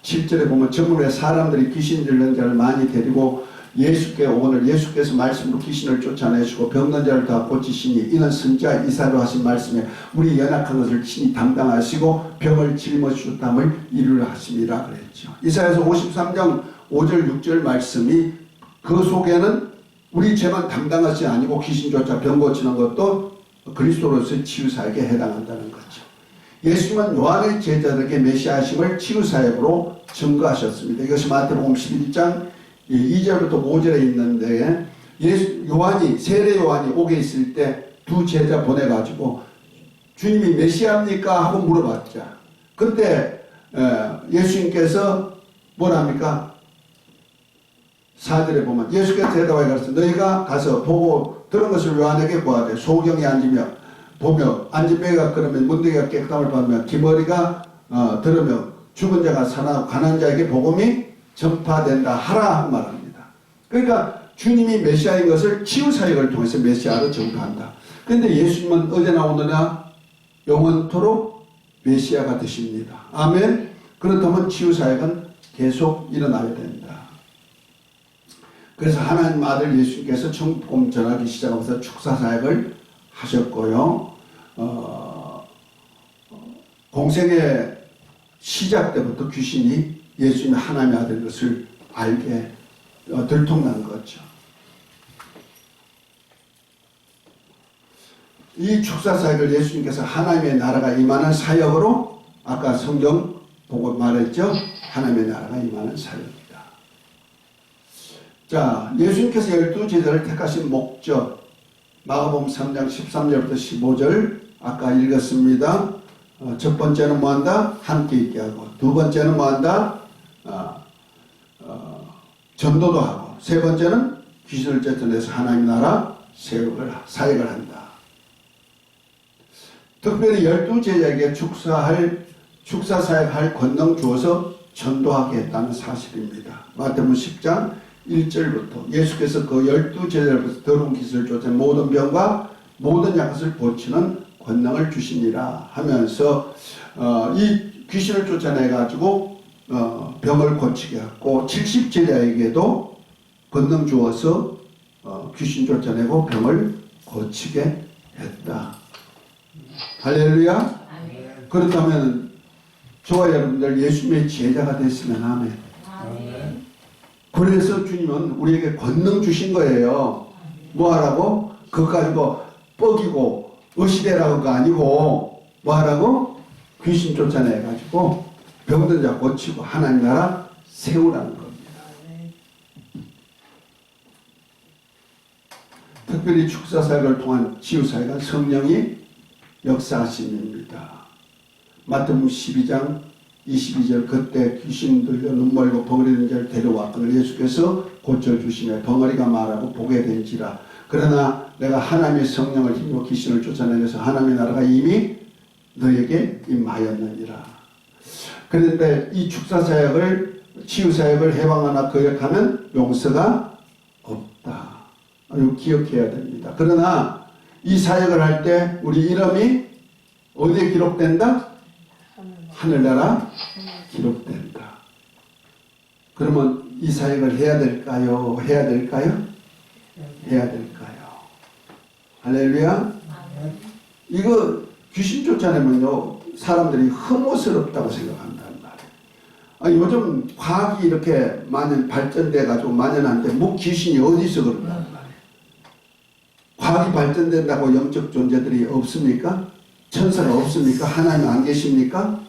17절에 보면 저물에 사람들이 귀신 들린 자를 많이 데리고 예수께 오늘 예수께서 말씀으로 귀신을 쫓아내시고 병든 자를 다 고치시니 이는 선지자 이사야로 하신 말씀에 우리 연약한 것을 친히 담당하시고 병을 짊어지셨담을 이루려 하심이라 그랬죠. 이사야서 53장 5절 6절 말씀이 그 속에는 우리 죄만 담당하지 아니고 귀신 쫓아 병 고치는 것도 그리스도로서의 치유사역에 해당한다는 거죠. 예수님은 요한의 제자들에게 메시아심을 치유사역으로 증거하셨습니다. 이것이 마태복음 11장 2절부터 5절에 있는데 세례 요한이 옥에 있을 때 두 제자 보내가지고 주님이 메시아입니까? 하고 물어봤자 그때 예수님께서 뭐랍니까? 4절에 보면 예수께서 대답하여 가르쳐 너희가 가서 보고 들은 것을 요한에게 구하되 소경이 앉으며 보며 앉은 배가 그러면 문둥이가 깨끗함을 받으며 기머리가 들으며 죽은 자가 살아나고 가난한 자에게 복음이 전파된다 하라 말합니다. 그러니까 주님이 메시아인 것을 치유사역을 통해서 메시아로 전파한다. 그런데 예수님은 어제나 오늘나 영원토록 메시아가 되십니다. 아멘. 그렇다면 치유사역은 계속 일어나야 된다. 그래서 하나님 아들 예수님께서 천국복음 전하기 시작하면서 축사사역을 하셨고요. 공생의 시작 때부터 귀신이 예수님이 하나님의 아들인 것을 알게 들통난 거죠. 이 축사사역을 예수님께서 하나님의 나라가 임하는 사역으로 아까 성경 보고 말했죠. 하나님의 나라가 임하는 사역입니다. 자, 예수님께서 12제자를 택하신 목적 마가복음 3장 13절부터 15절 아까 읽었습니다. 첫 번째는 뭐한다? 함께 있게 하고 두 번째는 뭐한다? 전도도 하고 세 번째는 귀신을 쫓아내서 하나님 나라 사역을 한다. 특별히 12제자에게 축사사역할 권능 주어서 전도하게 했다는 사실입니다. 마태복음 10장 1절부터 예수께서 그 12제자로부터 더러운 귀신을 쫓아 모든 병과 모든 약것을 고치는 권능을 주시니라 하면서 이 귀신을 쫓아내 가지고 병을 고치게 했고 70제자에게도 권능 주어서 귀신 쫓아내고 병을 고치게 했다. 할렐루야. 그렇다면 저와 여러분들 예수님의 제자가 됐으면 아멘. 그래서 주님은 우리에게 권능 주신 거예요. 뭐 하라고? 그거 가지고 뻐기고 의시되라고가 아니고 뭐하라고? 귀신 쫓아내가지고 병든 자 고치고 하나님 나라 세우라는 겁니다. 특별히 축사사역을 통한 치유사역은 성령이 역사하심입니다. 마태복음 12장 22절 그때 귀신 들려 눈멀고 벙어리된 자를 데려왔거늘 예수께서 고쳐주시며 벙어리가 말하고 보게 된지라. 그러나 내가 하나님의 성령을 힘입어 귀신을 쫓아내면서 하나님의 나라가 이미 너에게 임하였느니라. 그런데 이 축사사역을 치유사역을 해방하나 거역하면 용서가 없다. 이거 기억해야 됩니다. 그러나 이 사역을 할 때 우리 이름이 어디에 기록된다? 하늘나라 기록된다. 그러면 이 사역을 해야 될까요? 해야 될까요? 해야 될까요? 할렐루야. 이거 귀신 쫓아내면요 사람들이 혐오스럽다고 생각한단 말이에요. 아니, 요즘 과학이 이렇게 만연 발전돼 가지고 만연한데 뭐 귀신이 어디서 그런단 말이에요. 과학이 발전된다고 영적 존재들이 없습니까? 천사가 없습니까? 하나님 안 계십니까?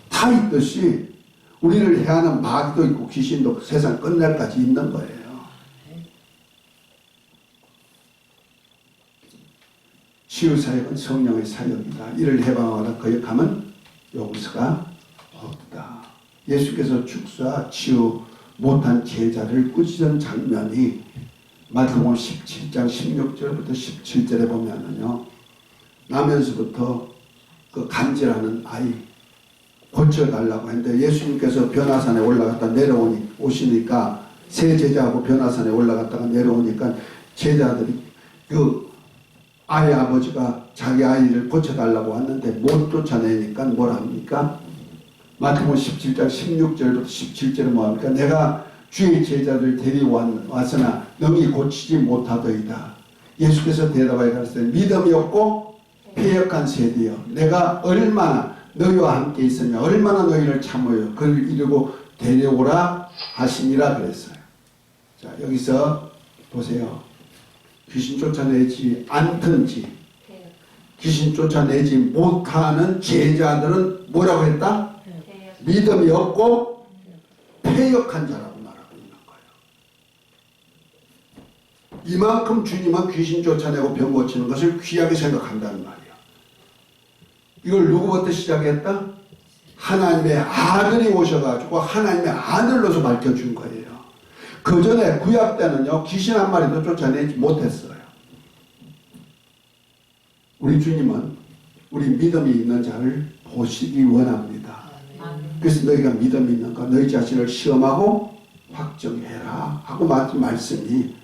다 있듯이 우리를 해하는 마귀도 있고 귀신도 세상 끝날까지 있는 거예요. 치유사역은 성령의 사역이다. 이를 해방하거나 거역하면 용서가 없다. 예수께서 축사 치유 못한 제자를 꾸짖은 장면이 마태복음 17장 16절부터 17절에 보면은요, 나면서부터 그 간질하는 아이 고쳐달라고 했는데 예수님께서 변화산에 올라갔다 오시니까 세 제자하고 변화산에 올라갔다가 내려오니까 제자들이 그 아이 아버지가 자기 아이를 고쳐달라고 왔는데 못 쫓아내니까 뭐라 합니까? 마태복음 17장 16절부터 17절에 뭐합니까? 내가 주의 제자를 데려왔으나 능히 고치지 못하더이다. 예수께서 대답하여 가르치되 믿음이 없고 패역한 세대여, 내가 얼마나 너희와 함께 있으며 얼마나 너희를 참으여 그를 이루고 데려오라 하시니라 그랬어요. 자, 여기서 보세요. 귀신 쫓아내지 않든지 귀신 쫓아내지 못하는 제자들은 뭐라고 했다? 믿음이 없고 패역한 자라고 말하고 있는 거예요. 이만큼 주님은 귀신 쫓아내고 병 고치는 것을 귀하게 생각한다는 말이에요. 이걸 누구부터 시작했다? 하나님의 아들이 오셔가지고 하나님의 아들로서 밝혀준 거예요. 그 전에 구약 때는요, 귀신 한 마리도 쫓아내지 못했어요. 우리 주님은 우리 믿음이 있는 자를 보시기 원합니다. 그래서 너희가 믿음이 있는가 너희 자신을 시험하고 확정해라 하고 말씀 말씀이,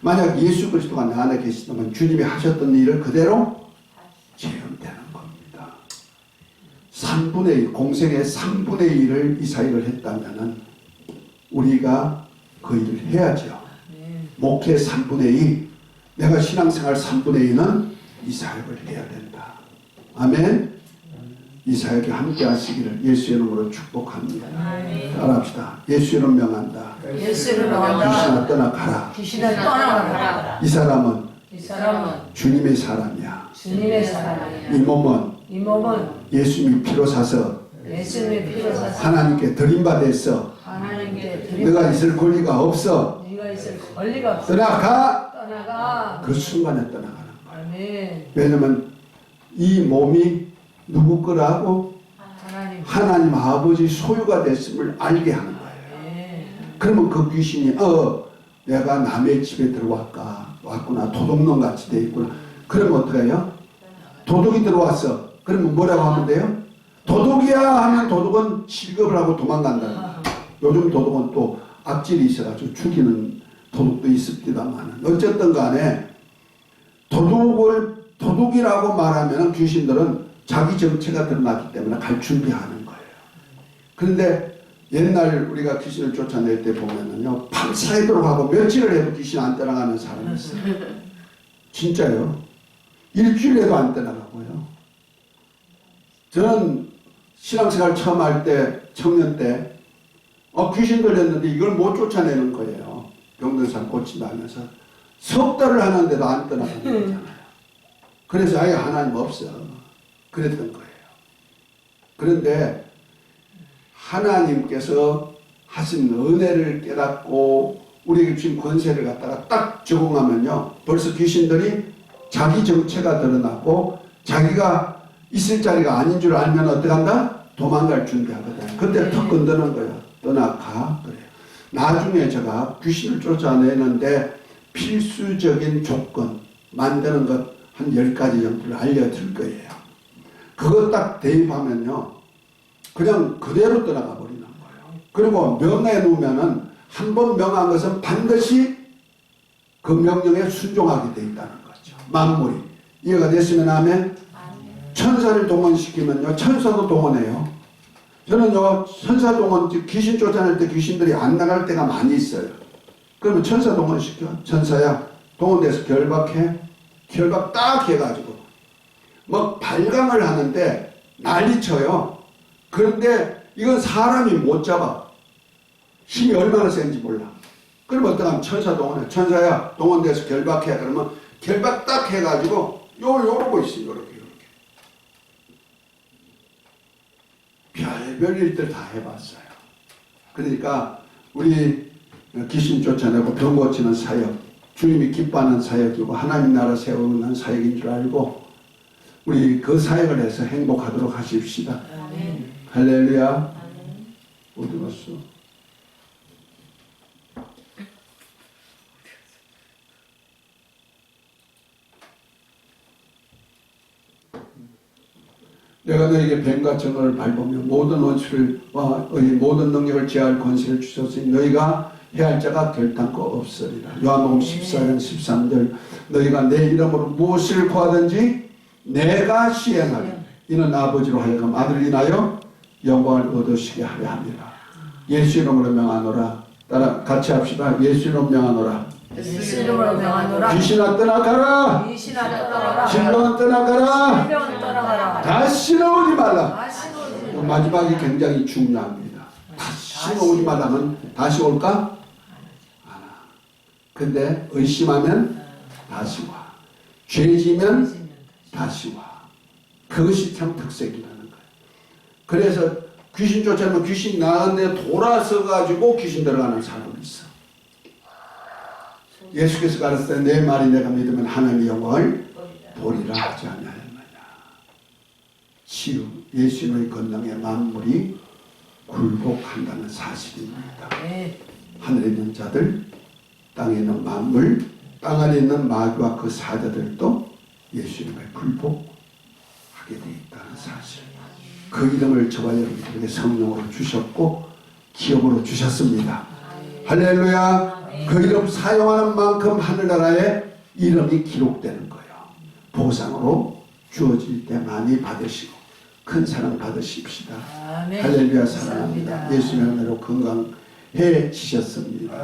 만약 예수 그리스도가 내 안에 계시다면 주님이 하셨던 일을 그대로 체험되는 겁니다. 3분의 1, 공생의 3분의 1을 이 사역을 했다면 우리가 그 일을 해야죠. 목회 3분의 2, 내가 신앙생활 3분의 2는 이 사역을 해야 된다. 아멘. 이 사역에 함께 하시기를 예수의 이름으로 축복합니다. 따라합시다. 예수의 이름 명한다. 예수를 명한다. 귀신아 떠나가라. 귀신을 떠나가라. 이 사람은 주님의 사람이야. 주님의 사람이야. 이 몸은 이 몸은 예수님이 피로 사서 예수님의 피로 사서 하나님께 드림받아서 하나님께 네가 있을 권리가 없어. 네가 있을 권리가 없어. 떠나가. 그 순간에 떠나가는 거야. 아멘. 왜냐면 이 몸이 누구 거라고? 하나님 아버지 소유가 됐음을 알게 하는 거예요. 그러면 그 귀신이 내가 남의 집에 왔구나, 도둑놈 같이 돼 있구나. 그러면 어떻게 해요? 도둑이 들어왔어. 그러면 뭐라고 하면 돼요? 도둑이야 하면 도둑은 취급을 하고 도망간다. 요즘 도둑은 또 악질이 있어가지고 죽이는 도둑도 있습니다만, 어쨌든 간에 도둑이라고 말하면 귀신들은 자기 정체가 드러나기 때문에 갈 준비하는 거예요. 그런데 옛날 우리가 귀신을 쫓아낼 때 보면은요, 밤새도록 하고 며칠을 해도 귀신 안 떠나가는 사람이 있어요. 진짜요. 일주일에도 안 떠나가고요. 저는 신앙생활 처음 할 때, 청년 때, 귀신 들렸는데 이걸 못 쫓아내는 거예요. 병든 사람 고친다 하면서. 석 달을 하는데도 안 떠나가는 거잖아요. 그래서 아예 하나님 없어. 그랬던 거예요. 그런데 하나님께서 하신 은혜를 깨닫고 우리에게 주신 권세를 갖다가 딱 적용하면요, 벌써 귀신들이 자기 정체가 드러나고 자기가 있을 자리가 아닌 줄 알면 어떻게 한다? 도망갈 준비하거든. 그때 턱 건드는 거야. 떠나가. 그래요. 나중에 제가 귀신을 쫓아내는데 필수적인 조건 만드는 것 한 10가지 정도를 알려드릴 거예요. 그거 딱 대입하면요, 그냥 그대로 떠나가 버리는 거예요. 그리고 명에 놓으면은 한 번 명한 것은 반드시 그 명령에 순종하게 돼 있다는 거죠. 만물이. 이해가 됐으면 하면 천사를 동원시키면요, 천사도 동원해요. 저는요, 천사 동원, 귀신 쫓아낼 때 귀신들이 안 나갈 때가 많이 있어요. 그러면 천사 동원시켜. 천사야, 동원돼서 결박해. 결박 딱 해가지고 막 발광을 하는데 난리쳐요. 그런데 이건 사람이 못 잡아. 힘이 얼마나 센지 몰라. 그러면 어떡하면 천사 동원해. 천사야, 동원돼서 결박해. 그러면 결박 딱 해가지고 요러고 있어. 요렇게. 별별 일들 다 해봤어요. 그러니까 우리 귀신 쫓아내고 병 고치는 사역, 주님이 기뻐하는 사역이고 하나님 나라 세우는 사역인 줄 알고 우리 그 사역을 해서 행복하도록 하십시다. 아멘. 할렐루야. 아멘. 어디 갔어? 내가 너에게 뱀과 정을 밟으며 모든 원수와 모든 능력을 제할 권세를 주셨으니 너희가 해할 자가 결단코 없으리라. 요한복음 14장 13절 너희가 내 이름으로 무엇을 구하든지 내가 시행하리. 이는 아버지로 하여금 아들을 인하여 영광을 얻으시게 하려 함이라. 예수 이름으로 명하노라. 따라 같이 합시다. 예수 이름으로 명하노라. 예수 이름으로 명하노라. 귀신아 떠나가라. 귀신아 떠나가라. 질병은 떠나가라. 질병은 떠나가라. 다시는 오지 말라. 다시는 오지 말라. 마지막이 굉장히 중요합니다. 다시는 오지 말라면 다시 올까? 안 와. 근데 의심하면 다시 와. 죄지면 다시 와. 그것이 참 특색이라는 거예요. 그래서 귀신 쫓아내면 귀신 나갔는데 돌아서 가지고 귀신 들어가는 사람이 있어. 예수께서 가르쳤을 때 내 말이 내가 믿으면 하나님의 영광을 보리라 하지 않냐였느냐. 치유, 예수님의 권능에 만물이 굴복한다는 사실입니다. 하늘에 있는 자들, 땅에 있는 만물, 땅 안에 있는 마귀와 그 사자들도 예수님의 굴복하게 되어 있다는 사실. 그 이름을 저와 여러분들에게 성령으로 주셨고 기업으로 주셨습니다. 할렐루야. 그 이름 사용하는 만큼 하늘나라에 이름이 기록되는 거예요. 보상으로 주어질 때 많이 받으시고 큰 사랑 받으십시다. 아멘. 할렐루야. 사랑합니다. 예수님의 은혜로 건강해지셨습니다.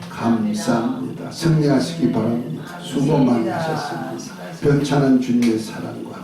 감사합니다. 승리하시기 바랍니다. 수고 많으셨습니다. 변찬한 주님의 사랑과